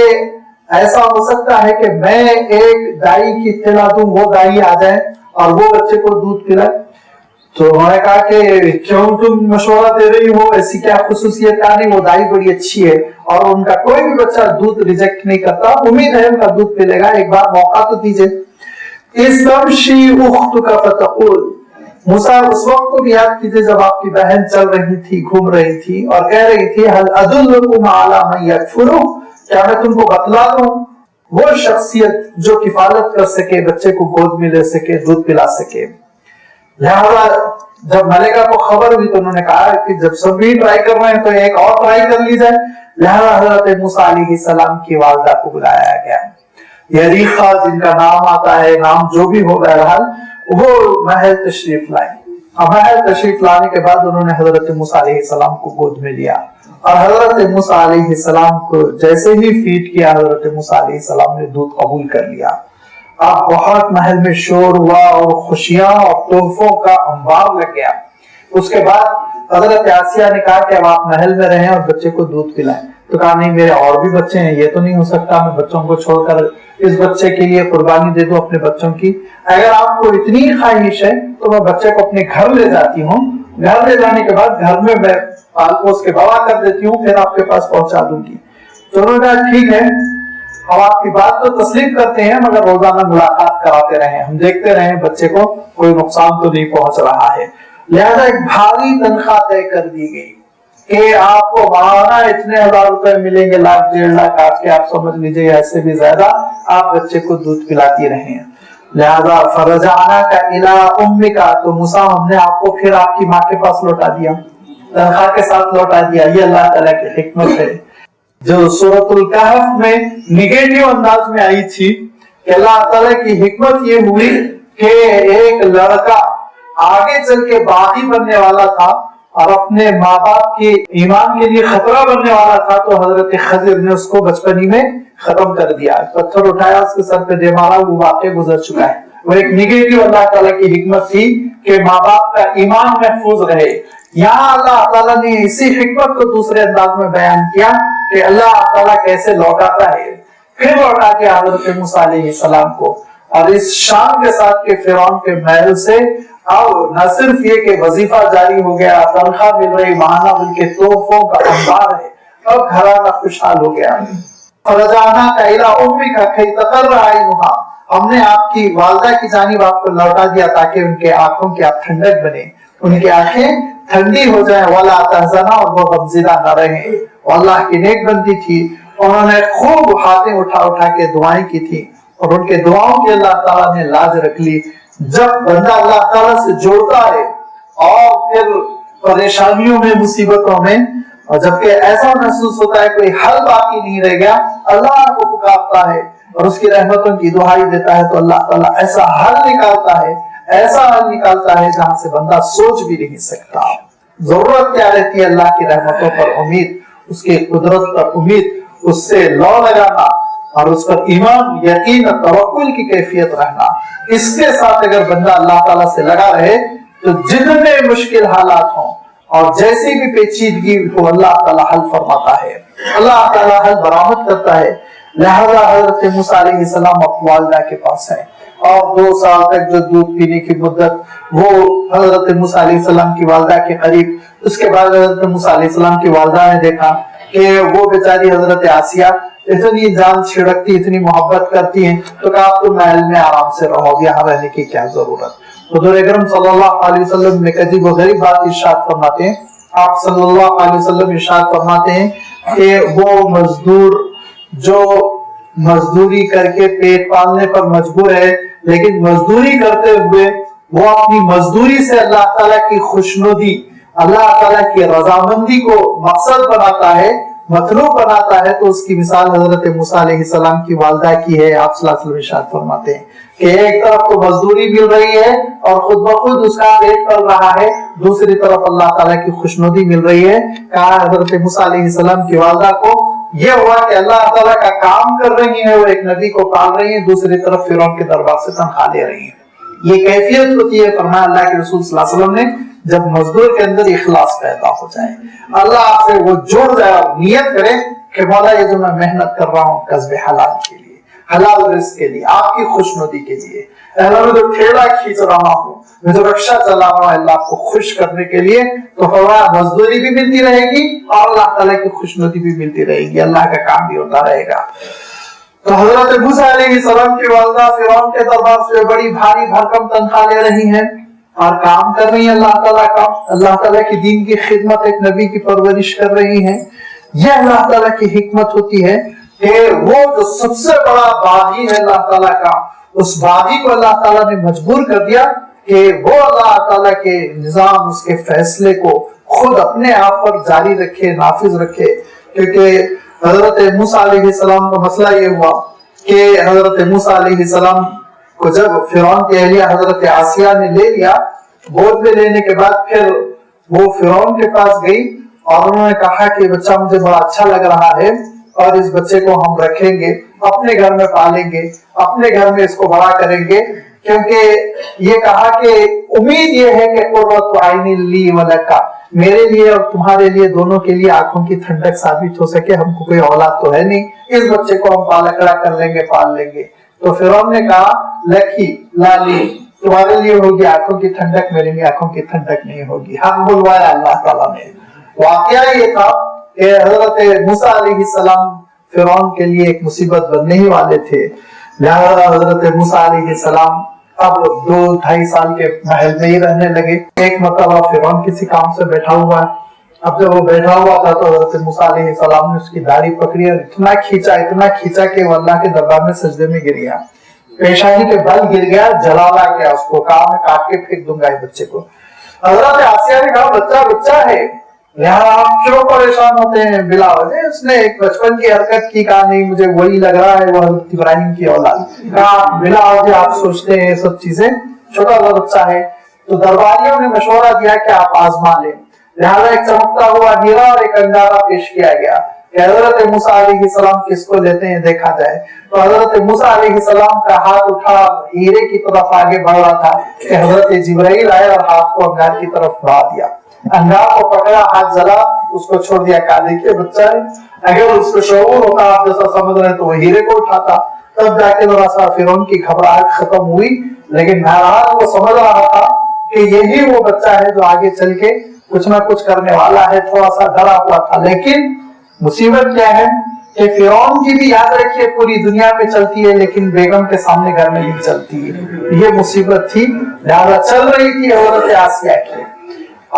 Speaker 1: ایسا ہو سکتا ہے کہ میں ایک دائی کی اطلاع دوں، وہ دائی آ جائے اور وہ بچے کو دودھ پلائے۔ تو انہوں نے کہا کہ کیوں تم مشورہ دے رہی ہو، ایسی کیا خصوصیت کا نہیں، وہ دائی بڑی اچھی ہے اور ان کا کوئی بھی بچہ دودھ ریجیکٹ نہیں کرتا، امید ہے ان کا دودھ پلے گا، ایک بار موقع تو دیجئے۔ استمشی اختک فتقول، موسیٰ اس وقت کو بھی یاد کیجئے جب آپ کی بہن چل رہی تھی، گھوم رہی تھی اور کہہ رہی تھی هل ادلکم علی من یکفلہ، کیا میں تم کو بتلا دوں وہ شخصیت جو کفالت کر سکے، بچے کو گود میں لے سکے، دودھ پلا سکے۔ لہذا جب ملکہ کو خبر ہوئی تو انہوں نے کہا کہ جب سب بھی ٹرائی کر رہے ہیں تو ایک اور ٹرائی کر لی جائے۔ لہذا حضرت موسیٰ علیہ السلام کی والدہ کو بلایا گیا، یریخا جن کا نام آتا ہے، نام جو بھی ہو بہرحال، وہ محل تشریف لائے، اور محل تشریف لانے کے بعد انہوں نے حضرت موسیٰ علیہ السلام کو گود میں لیا، اور حضرت موسیٰ علیہ السلام کو جیسے ہی فیڈ کیا حضرت موسیٰ علیہ السلام نے دودھ قبول کر لیا۔ اب بہت محل میں شور ہوا اور خوشیاں اور تحفوں کا انبار لگ گیا۔ اس کے بعد حضرت آسیہ نے کہا کہ اب آپ محل میں رہیں اور بچے کو دودھ پلائیں، تو کہا نہیں میرے اور بھی بچے ہیں، یہ تو نہیں ہو سکتا میں بچوں کو چھوڑ کر اس بچے کے لیے قربانی دے دوں اپنے بچوں کی، اگر آپ کو اتنی خواہش ہے تو میں بچے کو اپنے گھر لے جاتی ہوں، گھر لے جانے کے بعد گھر میں پال پوس کے بڑا کر دیتی ہوں، پھر آپ کے پاس پہنچا دوں گی۔ تو انہوں نے کہا ٹھیک ہے، ہم آپ کی بات تو تسلیم کرتے ہیں مگر روزانہ ملاقات کراتے رہیں، ہم دیکھتے رہیں بچے کو کوئی نقصان تو نہیں پہنچ رہا ہے۔ لہذا ایک بھاری تنخواہ طے کر دی گئی کہ آپ کو ماہانہ اتنے ہزار روپے ملیں گے، لاکھ 1.5 لاکھ، آج کے آپ سمجھ لیجیے ایسے بھی زیادہ، آپ بچے کو دودھ پلاتی رہیں۔ لہذا فرجعناک الی امک، تو موسیٰ ہم نے آپ کو پھر آپ کی ماں کے پاس لوٹا دیا، تنخواہ کے ساتھ لوٹا دیا۔ یہ اللہ تعالیٰ کی حکمت ہے جو سورۃ الکہف میں نگیٹو انداز میں آئی تھی، کہ اللہ تعالیٰ کی حکمت یہ ہوئی کہ ایک لڑکا آگے چل کے باغی بننے والا تھا اور اپنے ماں باپ کے ایمان کے لیے خطرہ بننے والا تھا، تو حضرت خضر نے اس کو بچپنی میں ختم کر دیا، پتھر اٹھایا اس کے سر پہ دے مارا، وہ واقعہ گزر چکا ہے۔ وہ ایک نگیٹو اللہ تعالیٰ کی حکمت تھی کہ ماں باپ کا ایمان محفوظ رہے۔ یہاں اللہ تعالیٰ نے اسی حکمت کو دوسرے انداز میں بیان کیا کہ اللہ تعالیٰ کیسے لوٹاتا ہے، پھر لوٹا کے حضرت موسیٰ علیہ السلام کو، اور اس شان کے ساتھ کہ فرعون کے محل سے اب نہ صرف یہ کہ وظیفہ جاری ہو گیا، تنخواہ مل رہی ماہانہ، بلکہ تحفوں کا انبار ہے، اب گھرانہ خوشحال ہو گیا۔ فرجعناک الی امک کی تقر عینھا، ہم نے آپ کی والدہ کی جانب آپ کو لوٹا دیا تاکہ ان کے آنکھوں کی آپ ٹھنڈک بنے، ان کی آنکھیں ٹھنڈی ہو جائیں، ولا تحزن، اور وہ غمزدہ نہ رہیں۔ وہ اللہ کی نیک بندی تھی، انہوں نے خوب ہاتھیں اٹھا اٹھا کے دعائیں کی تھی، اور ان کے دعاؤں کی اللہ تعالیٰ نے لاج رکھ لی۔ جب بندہ اللہ تعالیٰ سے جوڑتا ہے اور پھر پریشانیوں میں، مصیبتوں میں، اور جبکہ ایسا محسوس ہوتا ہے کوئی حل باقی نہیں رہ گیا، اللہ کو پکارتا ہے اور اس کی رحمتوں کی دعائی دیتا ہے، تو اللہ تعالیٰ ایسا حل نکالتا ہے، ایسا حل نکالتا ہے جہاں سے بندہ سوچ بھی نہیں سکتا۔ ضرورت کیا رہتی ہے؟ اللہ کی رحمتوں پر امید، اس کی قدرت پر امید، اس سے لو لگانا اور اس پر ایمان، یقین، توکل کی کیفیت رہنا۔ اس کے ساتھ اگر بندہ اللہ تعالیٰ سے لگا رہے تو جتنے مشکل حالات ہوں اور جیسی بھی پیچیدگی ہو، اللہ تعالیٰ حل فرماتا ہے، اللہ تعالیٰ حل برآمد کرتا ہے۔ لہذا حضرت موسیٰ علیہ السلام اپنی والدہ کے پاس ہیں، اور 2 سال تک جو دودھ پینے کی مدت وہ حضرت موسیٰ علیہ السلام کی والدہ کے قریب۔ اس کے بعد حضرت موسیٰ علیہ السلام کی والدہ نے دیکھا کہ وہ بیچاری حضرت آسیہ اتنی جان چھڑکتی، اتنی محبت کرتی ہیں، تو کہا آپ تو محل میں آرام سے رہو، یہاں رہنے کی کیا ضرورت۔ حضور اکرم صلی اللہ علیہ وسلم میں کبھی وہ غریب بات ارشاد فرماتے ہیں، آپ صلی اللہ علیہ وسلم ارشاد فرماتے ہیں کہ وہ مزدور جو مزدوری کر کے پیٹ پالنے پر مجبور ہے، لیکن مزدوری کرتے ہوئے وہ اپنی مزدوری سے اللہ تعالیٰ کی خوشنودی، اللہ تعالیٰ کی رضامندی کو مقصد بناتا ہے، مطلوب بناتا ہے، تو اس کی مثال حضرت موسیٰ علیہ السلام کی والدہ کی ہے۔ آپ صلی اللہ علیہ وسلم ارشاد فرماتے ہیں کہ ایک طرف تو مزدوری مل رہی ہے اور خود بخود اس کا پیٹ پل رہا ہے، دوسری طرف اللہ تعالیٰ کی خوشنودی مل رہی ہے۔ کہا حضرت موسیٰ علیہ السلام کی والدہ کو یہ ہوا کہ اللہ تعالیٰ کا کام کر رہی ہیں، وہ ایک نبی کو پال رہی ہیں، دوسری طرف فرعون کے دربار سے تنخواہ لے رہی ہیں۔ یہ کیفیت ہوتی ہے، فرمایا اللہ کے رسول صلی اللہ علیہ وسلم نے، جب مزدور کے اندر اخلاص پیدا ہو جائے، اللہ سے وہ جڑ جائے اور نیت کرے کہ مولا یہ جو میں محنت کر رہا ہوں کسب حلال کے لیے، حلال رزق کے لیے، آپ کی خوشنودی کے لیے، اللہ میں جو ٹھیلا کھینچ رہا ہوں، میں جو رکشہ چلا رہا ہوں اللہ کو خوش کرنے کے لیے، تو فرمایا مزدوری بھی ملتی رہے گی اور اللہ تعالیٰ کی خوشنودی بھی ملتی رہے گی، اللہ کا کام بھی ہوتا رہے گا۔ تو حضرت موسیٰ علیہ السلام کی والدہ فرعون کے دربار سے بڑی بھاری بھرکم تنخواہ لے رہی ہیں اور کام کر رہی ہیں اللہ تعالیٰ کا، اللہ تعالیٰ کی دین کی خدمت، ایک نبی کی پرورش کر رہی ہیں۔ یہ اللہ تعالیٰ کی حکمت ہوتی ہے کہ وہ جو سب سے بڑا باغی ہے اللہ تعالیٰ کا، اس باغی کو اللہ تعالیٰ نے مجبور کر دیا کہ وہ اللہ تعالیٰ کے نظام، اس کے فیصلے کو خود اپنے آپ پر جاری رکھے، نافذ رکھے۔ کیونکہ حضرت موسیٰ علیہ السلام کا مسئلہ یہ ہوا کہ حضرت موسیٰ علیہ السلام کو جب فرعون کی اہلیہ حضرت آسیہ نے لے لیا، گود میں لینے کے بعد پھر وہ فرعون کے پاس گئی اور انہوں نے کہا کہ بچہ مجھے بڑا اچھا لگ رہا ہے اور اس بچے کو ہم رکھیں گے، اپنے گھر میں پالیں گے، اپنے گھر میں اس کو بڑا کریں گے، کیونکہ یہ کہا کہ امید یہ ہے کہ قرۃ عین لی ولک، میرے لیے اور تمہارے لیے دونوں کے لیے آنکھوں کی ٹھنڈک ثابت ہو سکے، ہم کو کوئی اولاد تو ہے نہیں، اس بچے کو ہم پالکڑا کر لیں گے، پال لیں گے۔ تو فرعون نے کہا لکی لالی، تمہارے لیے ہوگی آنکھوں کی ٹھنڈک، میرے لیے آنکھوں کی ٹھنڈک نہیں ہوگی۔ حق بلوایا اللہ تعالیٰ نے۔ واقعہ یہ تھا کہ حضرت موسیٰ علیہ السلام فرعون کے لیے ایک مصیبت بننے ہی والے تھے، لہذا حضرت موسیٰ علیہ السلام اب 2-2.5 سال کے محل میں ہی رہنے لگے۔ ایک مرتبہ فرعون کسی کام سے بیٹھا ہوا ہے، اب جب وہ بیٹھا ہوا تھا تو حضرت موسیٰ علیہ السلام نے اس کی داڑھی پکڑی اور اتنا کھینچا کہ وہ اللہ کے دربار میں سجدے میں گر گیا، پیشانی کے بل گر گیا، جلالا کیا اس کو، کہا میں کاٹ کے پھینک دوں گا اس بچے کو۔ حضرت آسیہ نے کہا بچہ ہے، یہاں آپ کیوں پریشان ہوتے ہیں بلا وجہ، اس نے ایک بچپن کی حرکت کی، کہا نہیں مجھے وہی لگ رہا ہے وہ حضرت ابراہیم کی اولاد، کہا بلا وجہ آپ سوچتے ہیں یہ سب چیزیں، چھوٹا سا بچہ ہے۔ تو درباریوں نے مشورہ دیا کہ آپ آزما لیں، لہذا ایک چمکتا ہوا ہیرا اور ایک انگارہ پیش کیا گیا کہ حضرت موسیٰ علیہ السلام کس کو لیتے ہیں دیکھا جائے۔ تو حضرت موسیٰ علیہ السلام کا ہاتھ اٹھا ہیرے کی طرف آگے بڑھ رہا تھا کہ حضرت جبرائیل آئے اور ہاتھ کو انگار کی طرف بڑھا دیا، انگار کو پکڑا، ہاتھ جلا، اس کو چھوڑ دیا، کہا دیکھیے بچہ ہے، اگر اس کو شعور ہوتا آپ جیسا سمجھ رہے تو وہ ہیرے کو اٹھاتا، تب جا کے ذرا سا فرعون کی گھبراہٹ ختم ہوئی، لیکن بہرحال وہ سمجھ رہا تھا کہ یہی وہ بچہ ہے جو آگے چل کے کچھ نہ کچھ کرنے والا ہے، تھوڑا سا ڈرا ہوا تھا۔ لیکن مصیبت کیا ہے کہ فرعون کی بھی یاد رکھیے پوری دنیا میں چلتی ہے لیکن بیگم کے سامنے گھر میں نہیں چلتی ہے، یہ مصیبت تھی، لہذا چل رہی تھی حضرت آسیہ کی،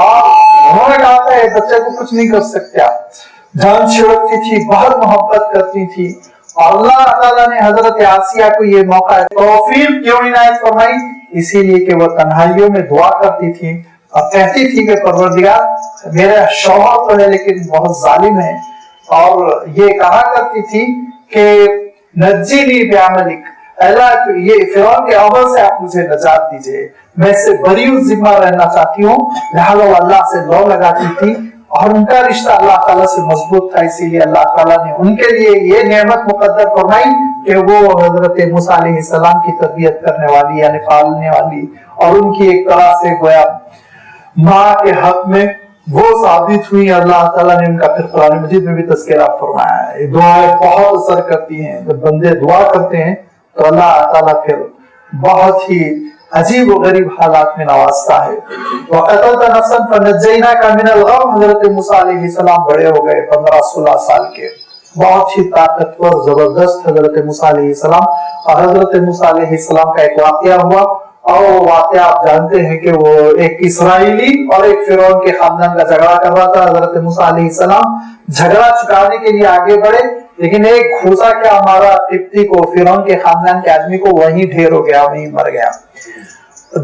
Speaker 1: اور انہوں نے کہا تھا بچے کو کچھ نہیں کر سکتے آپ، جان چھڑکتی تھی، بہت محبت کرتی تھی، اور اللہ تعالیٰ نے حضرت آسیہ کو یہ موقع توفیق کیوں عنایت فرمائی؟ اسی لیے کہ وہ تنہائیوں میں دعا کرتی تھی اور کہتی تھی کہ پروردگار میرا شوہر تو ہے لیکن بہت ظالم ہے، اور یہ کہا کرتی تھی کہ نجینی بعملک، اللہ یہ فرعون کے عمل سے آپ مجھے نجات دیجئے، میں اس سے بری ذمہ رہنا چاہتی ہوں، لہذا وہ اللہ سے لو لگاتی تھی، اور ان کا رشتہ اللہ تعالیٰ سے مضبوط تھا، اسی لیے اللہ تعالیٰ نے ان کے لیے یہ نعمت مقدر فرمائی کہ وہ حضرت موسیٰ علیہ السلام کی تربیت کرنے والی یعنی پالنے والی، اور ان کی ایک طرح سے گویا ماں کے حق میں وہ ثابت ہوئی۔ اللہ تعالیٰ نے ان کا پھر قرآن مجید میں بھی تذکرہ فرمایا ہے، دعائیں بہت اثر کرتی ہیں، جب بندے دعا کرتے ہیں تو اللہ تعالیٰ پھر بہت ہی عجیب و غریب حالات میں نوازتا ہے۔ وَقَتَلْتَ نَفْسًا فَنَجَّيْنَاكَ مِنَ الْغَمِّ، حضرت موسیٰ علیہ السلام بڑے ہو گئے 15-16 سال کے، بہت ہی طاقتور زبردست حضرت موسیٰ علیہ السلام، اور حضرت موسیٰ علیہ السلام کا ایک واقعہ ہوا، اور وہ واقعہ آپ جانتے ہیں کہ وہ ایک اسرائیلی اور ایک فرعون کے خاندان کا جھگڑا کر رہا تھا، حضرت موسیٰ علیہ السلام جھگڑا چکانے کے لیے آگے بڑھے، لیکن ایک گھوسا کیا مارا قبطی کو، فرعون کے خاندان کے آدمی کو، وہیں ڈھیر ہو گیا، وہیں مر گیا۔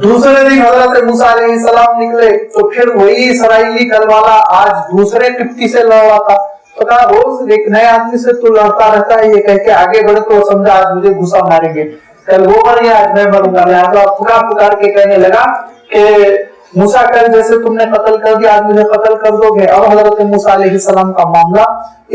Speaker 1: دوسرے دن حضرت موسیٰ علیہ السلام نکلے تو پھر وہی اسرائیلی کل والا آج دوسرے قبطی سے لڑ رہا تھا، تو کہا روز ایک نئے آدمی سے تو لڑتا رہتا ہے، یہ کہہ کے آگے بڑھے تو سمجھا آج مجھے گھوسا ماریں گے، کل وہ مر گیا آج میں مروں گا، لہٰذا پکار کے کہنے لگا کہ موسیٰ کل جیسے تم نے قتل کر دیا آج مجھے قتل کر دو گے۔ اور حضرت موسیٰ علیہ السلام کا معاملہ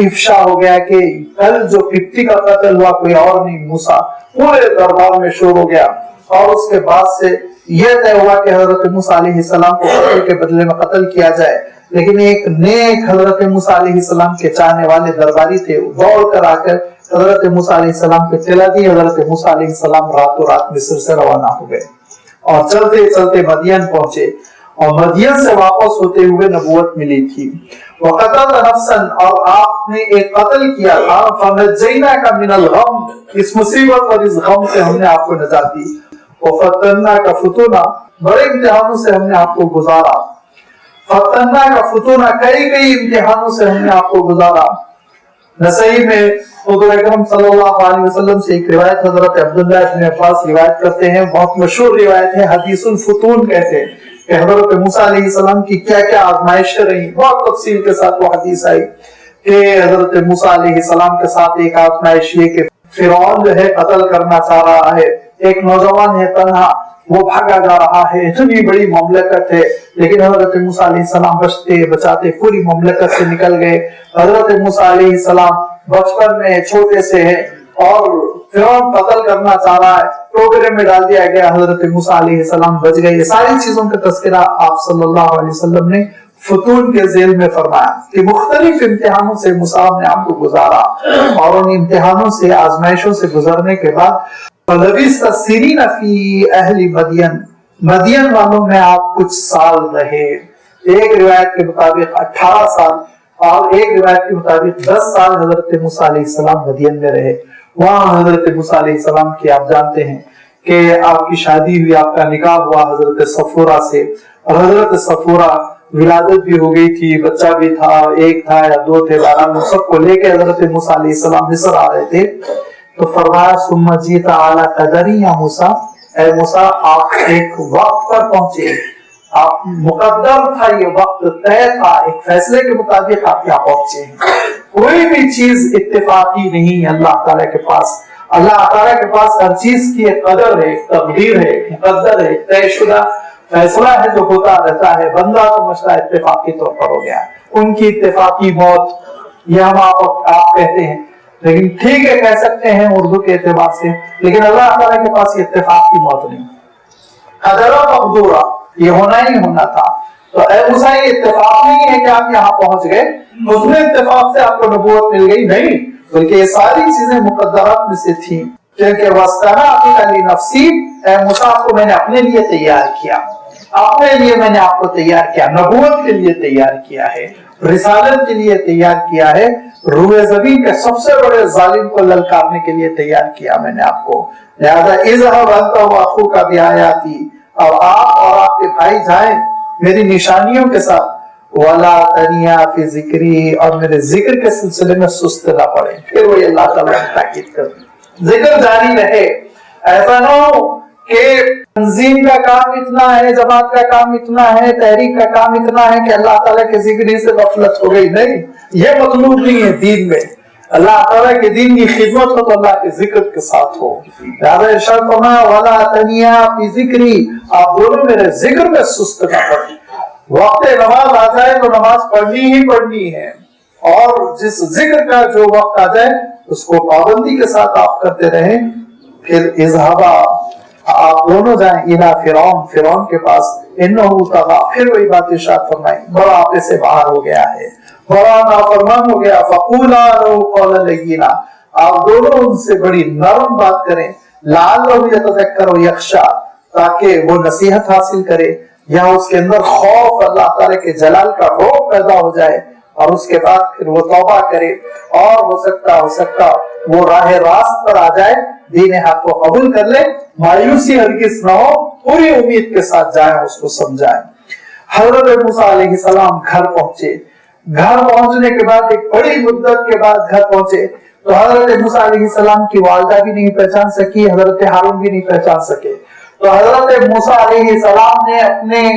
Speaker 1: افشا ہو گیا کہ کل جو قبطی کا قتل ہوا کوئی اور نہیں موسیٰ، پورے دربار میں شور ہو گیا، اور اس کے بعد سے یہ طے ہوا کہ حضرت موسیٰ علیہ السلام کو قتل کے بدلے میں قتل کیا جائے، لیکن ایک نیک حضرت موسیٰ علیہ السلام کے چاہنے والے درباری تھے، دوڑ کر آ کر حضرت موسیٰ علیہ السلام کو اطلاع دی، حضرت موسیٰ علیہ السلام راتوں رات مصر سے روانہ ہو گئے اور چلتے چلتے مدین پہنچے، اور مدین سے واپس ہوتے ہوئے نبوت ملی تھی۔ وَقَتَلْتَ نَفْسًا، اور آپ نے ایک قتل کیا تھا، فَنَجَّيْنَاكَ مِنَ الْغَمِّ، اس مصیبت اور اس غم سے ہم نے آپ کو نجات دی، وَفَتَّنَّاكَ فُتُونًا، بڑے امتحانوں سے ہم نے آپ کو گزارا، فَتَّنَّاكَ فُتُونًا، کئی امتحانوں سے ہم نے آپ کو گزارا۔ نسائی میں حضور اکرم صلی اللہ علیہ وسلم سے ایک روایت حضرت عبداللہ بن عباس روایت کرتے ہیں، بہت مشہور روایت ہے، حدیث الفتون کہتے ہیں کہ حضرت موسیٰ علیہ السلام کی کیا کیا آزمائشیں رہی، بہت تفصیل کے ساتھ وہ حدیث آئی کہ حضرت موسیٰ علیہ السلام کے ساتھ ایک آزمائش یہ کہ فرعون جو ہے قتل کرنا چاہ رہا ہے، ایک نوجوان ہے تنہا، وہ بھاگا جا رہا ہے، اتنی بڑی مملکت ہے، لیکن حضرت موسیٰ علیہ السلام بچتے بچاتے پوری مملکت سے نکل گئے۔ حضرت موسیٰ علیہ السلام بچپن میں چھوٹے سے ہیں اور فرعون قتل کرنا چاہ رہا ہے، ٹوکرے میں ڈال دیا گیا، حضرت موسیٰ علیہ السلام بچ گئے۔ یہ ساری چیزوں کا تذکرہ آپ صلی اللہ علیہ وسلم نے فتون کے ذیل میں فرمایا کہ مختلف امتحانوں سے مصعب نے آپ کو گزارا، اور ان امتحانوں سے، آزمائشوں سے گزرنے کے بعد فَلَبِثْتَ سِنِينَ فِي أَهْلِ مَدْيَنَ، مدین والوں میں آپ کچھ سال رہے۔ ایک روایت کے مطابق 18 سال اور ایک روایت کے مطابق 10 سال حضرت موسیٰ علیہ السلام مدین میں رہے۔ وہاں حضرت موسیٰ علیہ السلام کی آپ جانتے ہیں کہ آپ کی شادی ہوئی، آپ کا نکاح ہوا حضرت صفورہ سے، اور حضرت صفورہ ولادت بھی ہو گئی تھی، بچہ بھی تھا، ایک تھا یا دو تھے، بہرحال سب کو لے کے حضرت موسیٰ علیہ السلام مصر آ رہے تھے۔ تو فرمایا ثم جئت علی قدری یا موسیٰ، اے موسیٰ آپ ایک وقت پر پہنچے، آپ مقدر تھا، یہ وقت طے تھا، ایک فیصلے کے مطابق آپ یہاں پہنچے ہیں۔ کوئی بھی چیز اتفاقی نہیں ہے اللہ تعالیٰ کے پاس، اللہ تعالیٰ کے پاس ہر چیز کی ایک قدر ہے، ایک تقدیر ہے، ایک مقدر ہے، ایک طے شدہ فیصلہ ہے جو ہوتا رہتا ہے۔ بندہ سمجھتا ہے اتفاقی طور پر ہو گیا، ان کی اتفاقی موت، یہ ہم آپ کہتے ہیں، لیکن ٹھیک ہے کہہ سکتے ہیں اردو کے اعتبار سے، لیکن اللہ تعالیٰ کے پاس یہ اتفاق کی موت نہیں، قدرہ مقدورہ، یہ ہونا ہی ہونا تھا۔ تو اے موسیٰ یہ اتفاق نہیں ہے کہ آپ یہاں پہنچ گئے، اس میں اتفاق سے آپ کو نبوت مل گئی، نہیں، بلکہ یہ ساری چیزیں مقدرات میں سے تھیں، کیونکہ وَاسْتَنَعْتُكَ لِنَفْسِي، اے موسیٰ آپ کو میں نے اپنے لیے تیار کیا، اپنے لیے میں نے آپ کو تیار کیا، نبوت کے لیے تیار کیا ہے، رسالت کے لیے تیار کیا ہے، روئے زمین کے سب سے بڑے ظالم کو للکارنے کے لیے تیار کیا میں نے آپ کو۔ لہذا اذهب انت واخوك بآیاتی، اور آپ اور آپ کے بھائی جائیں میری نشانیوں کے ساتھ، ولا تنیا فی ذکری، اور میرے ذکر کے سلسلے میں سست نہ پڑے۔ پھر وہی اللہ تعالیٰ نے تاکید کر دی، ذکر جاری رہے، ایسا نہ ہو کہ تنظیم کا کام اتنا ہے، جماعت کا کام اتنا ہے، تحریک کا کام اتنا ہے کہ اللہ تعالیٰ کے ذکر ہی سے غفلت ہو گئی، نہیں، یہ مطلوب نہیں ہے دین میں۔ اللہ تعالیٰ کے دین کی خدمت ہو تو اللہ کے ذکر کے ساتھ ہو۔ لہذا ارشاد فرمایا وَلَا تَنِيَا فِي ذِكْرِي، آپ دونوں میرے ذکر میں سست نہ پڑیں۔ وقت نماز آ جائے تو نماز پڑھنی ہی پڑھنی ہے، اور جس ذکر کا جو وقت آ جائے اس کو پابندی کے ساتھ آپ کرتے رہیں۔ پھر اذهبا، آپ دونوں جائیں الى فرعون، فرعون کے پاس، انہو طغی، پھر وہی بات ارشاد فرمائی، بڑا آپے سے باہر ہو گیا ہے، بڑا نافرمان ہو گیا، فقولا لہو قولا لینا، آپ دونوں ان سے بڑی نرم بات کریں، لعلہ یتذکر یخشی، تاکہ وہ نصیحت حاصل کرے یا اس کے اندر خوف اللہ تعالیٰ کے جلال کا رعب پیدا ہو جائے، اور اس کے بعد پھر وہ توبہ کرے، اور ہو سکتا وہ راہ راست پر آ جائے، دین حق کو قبول کر لے، مایوسی ہرگز نہ ہو، پوری امید کے ساتھ جائیں، اس کو سمجھائیں۔ حضرت موسیٰ علیہ السلام گھر پہنچے، گھر پہنچنے کے بعد ایک بڑی مدت کے بعد گھر پہنچے تو حضرت موسیٰ علیہ السلام کی والدہ بھی نہیں پہچان سکی، حضرت ہارون بھی نہیں پہچان سکے، تو حضرت موسیٰ علیہ السلام نے اپنے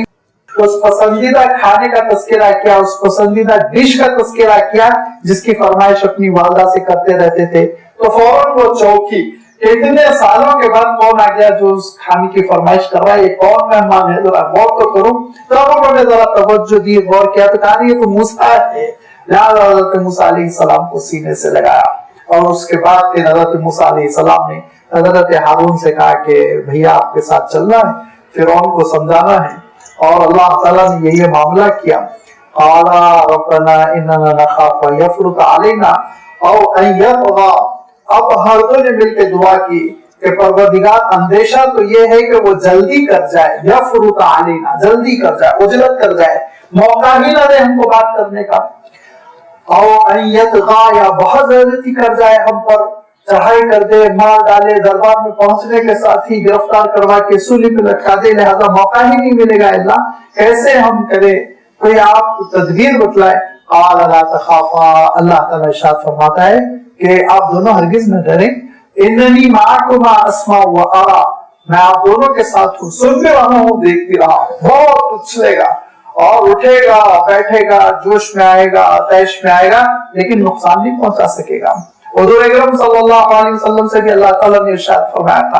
Speaker 1: اس پسندیدہ کھانے کا تذکرہ کیا، اس پسندیدہ ڈش کا تذکرہ کیا جس کی فرمائش اپنی والدہ سے کرتے رہتے تھے، تو فوراً وہ چوکی، اتنے سالوں کے بعد کون آ گیا جو اس کھانے کی فرمائش کر رہا ہے، یہ کون مہمان ہے، ذرا غور تو کروں۔ تب انہوں نے ذرا توجہ دی، غور کیا تو کہا یہ تو موسیٰ ہے، لہذا حضرت موسیٰ علیہ السلام کو سینے سے لگایا، اور اس کے بعد پھر حضرت موسیٰ علیہ السلام نے حضرت ہارون سے کہا کہ بھیا آپ کے ساتھ چلنا ہے، فرعون کو سمجھانا ہے، اور اللہ تعالیٰ نے یہ معاملہ کیا۔ قال ربنا اننا نخاف ان يفرط علينا او ان يطغى، اب ہر دو نے مل کے دعا کی کہ پروردگار اندیشہ تو یہ ہے کہ وہ جلدی کر جائے، یفرط علینا، جلدی کر جائے، عجلت کر جائے، موقع ہی نہ دے ہم کو بات کرنے کا، او ان یطغى، یا بہت زیادتی کر جائے ہم پر، چڑھائی کر دے، مار ڈالے، دربار میں پہنچنے کے ساتھ ہی گرفتار کروا کے سولی پہ لٹکا دے، لہذا موقع ہی نہیں ملے گا، اللہ کیسے ہم کریں، کوئی آپ تدبیر بتلائے۔ قال لا تخافا، اللہ تعالیٰ ارشاد فرماتا ہے کہ آپ دونوں ہرگز نہ ڈریں، اننی معکما اسمع و ارى، میں آپ دونوں کے ساتھ ہوں، سن بھی رہا ہوں، دیکھ بھی رہا ہوں، بہت اچھلے گا اور اٹھے گا، بیٹھے گا، جوش میں آئے گا، آتش میں آئے گا، لیکن نقصان نہیں پہنچا سکے گا۔ حضور اکرم صلی اللہ علیہ وسلم سے بھی اللہ تعالیٰ نے ارشاد فرمایا تھا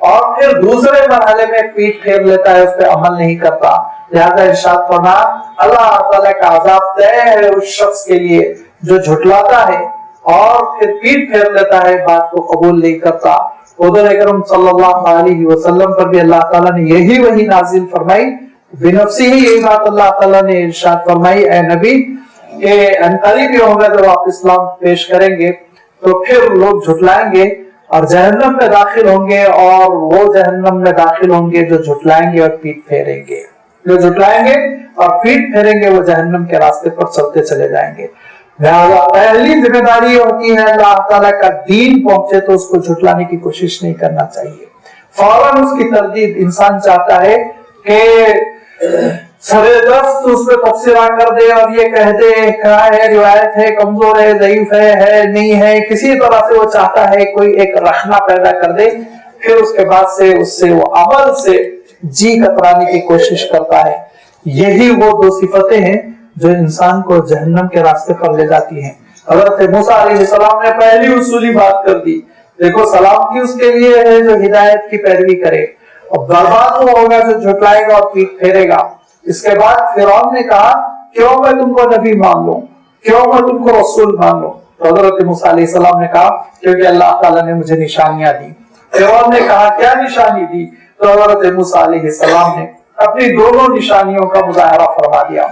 Speaker 1: اور پھر دوسرے مرحلے میں پیٹ پھیر لیتا ہے، اس پہ عمل نہیں کرتا. لہذا ارشاد فرمایا اللہ تعالیٰ کا عذاب طے ہے اس شخص کے لیے جو جھٹلاتا ہے اور پھر پیٹ پھیر لیتا ہے، بات کو قبول نہیں کرتا. حضور اکرم صلی اللہ علیہ وسلم پر بھی اللہ تعالیٰ نے یہی وحی نازل فرمائی، بنفسی ہی یہی بات اللہ تعالیٰ نے ارشاد فرمائی اے نبی کہ انقریب یہ ہوگا جب آپ اسلام پیش کریں گے تو پھر لوگ جھٹلائیں گے اور جہنم میں داخل ہوں گے، اور وہ جہنم میں داخل ہوں گے جو جھٹلائیں گے اور پیٹ پھیریں گے. جو جھٹلائیں گے اور پیٹ پھیریں گے وہ جہنم کے راستے پر چلتے چلے جائیں گے. لہذا پہلی ذمہ داری یہ ہوتی ہے اللہ تعالیٰ کا دین پہنچے تو اس کو جھٹلانے کی کوشش نہیں کرنا چاہیے. فوراً اس کی تردید، انسان چاہتا ہے کہ سرے دست اس پہ تبصرہ کر دے اور یہ کہہ دے کیا ہے، روایت ہے، کمزور ہے، ضعیف ہے نہیں ہے، کسی طرح سے وہ چاہتا ہے کوئی ایک رخنہ پیدا کر دے، پھر اس کے بعد سے اس سے وہ عمل سے جی کترانے کی کوشش کرتا ہے. یہی وہ دو صفتیں ہیں جو انسان کو جہنم کے راستے پر لے جاتی ہیں. حضرت موسیٰ علیہ السلام نے پہلی اصولی بات کر دی، دیکھو سلامتی اس کے لیے ہے جو ہدایت کی پیروی کرے، اور برباد وہ ہوگا جو جھٹلائے گا اور پیٹ پھیرے گا. اس کے بعد فرعون نے کہا کیوں میں تم کو نبی مان لوں، کیوں میں تم کو رسول مان لوں؟ تو حضرت موسیٰ علیہ السلام نے کہا کیونکہ اللہ تعالیٰ نے مجھے نشانیاں دی. فرعون نے کہا کیا نشانی دی؟ تو حضرت موسیٰ علیہ السلام نے اپنی دونوں نشانیوں کا مظاہرہ فرما دیا.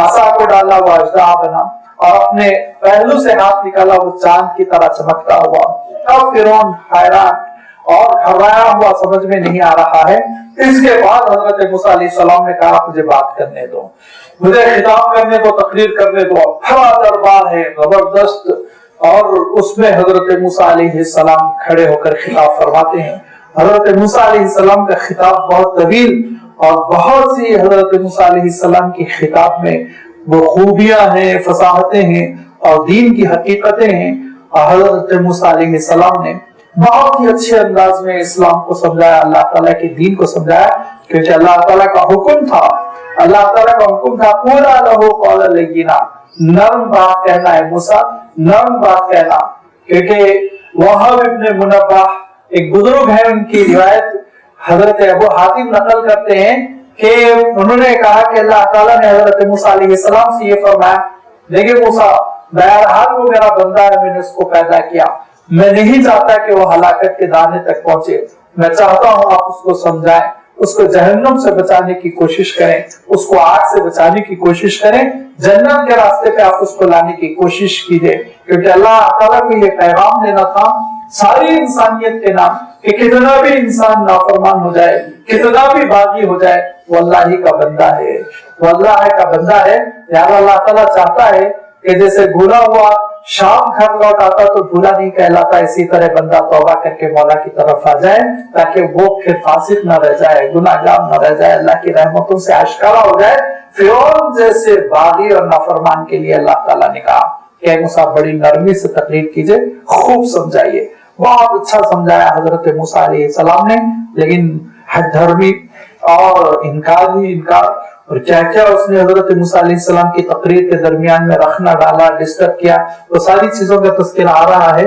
Speaker 1: عصا کو ڈالا وہ اژدہا بنا، اور اپنے پہلو سے ہاتھ نکالا وہ چاند کی طرح چمکتا ہوا. اب فرعون حیران اور گھبرایا ہوا سمجھ میں نہیں آ رہا ہے. اس کے بعد حضرت موسیٰ علیہ السلام نے کہا مجھے بات کرنے دو، مجھے خطاب کرنے دو، تقریر کرنے دو. بڑا دربار ہے زبردست، اور اس میں حضرت موسیٰ علیہ السلام کھڑے ہو کر خطاب فرماتے ہیں. حضرت موسیٰ علیہ السلام کا خطاب بہت طویل اور بہت سی حضرت موسیٰ علیہ السلام کی خطاب میں وہ خوبیاں ہیں، فصاحتیں ہیں اور دین کی حقیقتیں ہیں. اور حضرت موسیٰ علیہ السلام نے بہت ہی اچھے انداز میں اسلام کو سمجھایا، اللہ تعالیٰ کے دین کو سمجھایا، کیونکہ اللہ تعالیٰ کا حکم تھا، اللہ تعالیٰ کا حکم تھا قولا لہ قولا لینا، نرم بات کہنا ہے موسیٰ، نرم بات کہنا. کیونکہ وہب ابن منبہ ایک بزرگ ہے، ان کی روایت حضرت ابو حاتم نقل کرتے ہیں کہ انہوں نے کہا کہ اللہ تعالیٰ نے حضرت موسیٰ علیہ السلام سے یہ فرمایا دیکھیں موسیٰ بہرحال وہ میرا بندہ ہے، میں نے اس کو پیدا کیا، میں نہیں چاہتا کہ وہ ہلاکت کے دانے تک پہنچے، میں چاہتا ہوں آپ اس کو سمجھائیں، اس کو جہنم سے بچانے کی کوشش کریں، اس کو آگ سے بچانے کی کوشش کریں، جنت کے راستے پہ آپ اس کو لانے کی کوشش کیجیے. کیونکہ اللہ تعالیٰ کو یہ پیغام دینا تھا ساری انسانیت کے نام کہ کتنا بھی انسان نافرمان ہو جائے، کتنا بھی باغی ہو جائے، وہ اللہ ہی کا بندہ ہے، وہ اللہ کا بندہ ہے. یار اللہ تعالیٰ چاہتا ہے کہ جیسے بھولا ہوا شام گھر لوٹ آتا تو بھولا نہیں کہلاتا، اسی طرح بندہ توبہ کر کے مولا کی طرف آ جائے تاکہ وہ پھر فاسق نہ رہ جائے، گناہ گار نہ رہ جائے، اللہ کی رحمتوں سے آشکارا ہو جائے. فرعون جیسے باغی اور نافرمان کے لیے اللہ تعالیٰ نے کہا کہ موسیٰ بڑی نرمی سے تقریر کیجئے، خوب سمجھائیے. بہت اچھا سمجھایا حضرت موسیٰ علیہ السلام نے، لیکن حد دھرمی اور انکار ہی انکار، اور کیا کیا اس نے حضرت موسیٰ علیہ السلام کی تقریر کے درمیان میں رکھنا ڈالا، ڈسٹرب کیا، تو ساری چیزوں کا تذکرہ آ رہا ہے.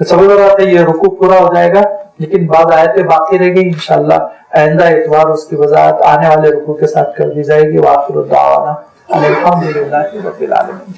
Speaker 1: سمجھ رہا تھا یہ رکوع پورا ہو جائے گا، لیکن بعض آیتیں باقی رہ گئی، انشاءاللہ آئندہ اتوار اس کی وضاحت آنے والے رکوع کے ساتھ کر دی جائے گی. وآخر دعوانا الحمدللہ رب العالمین.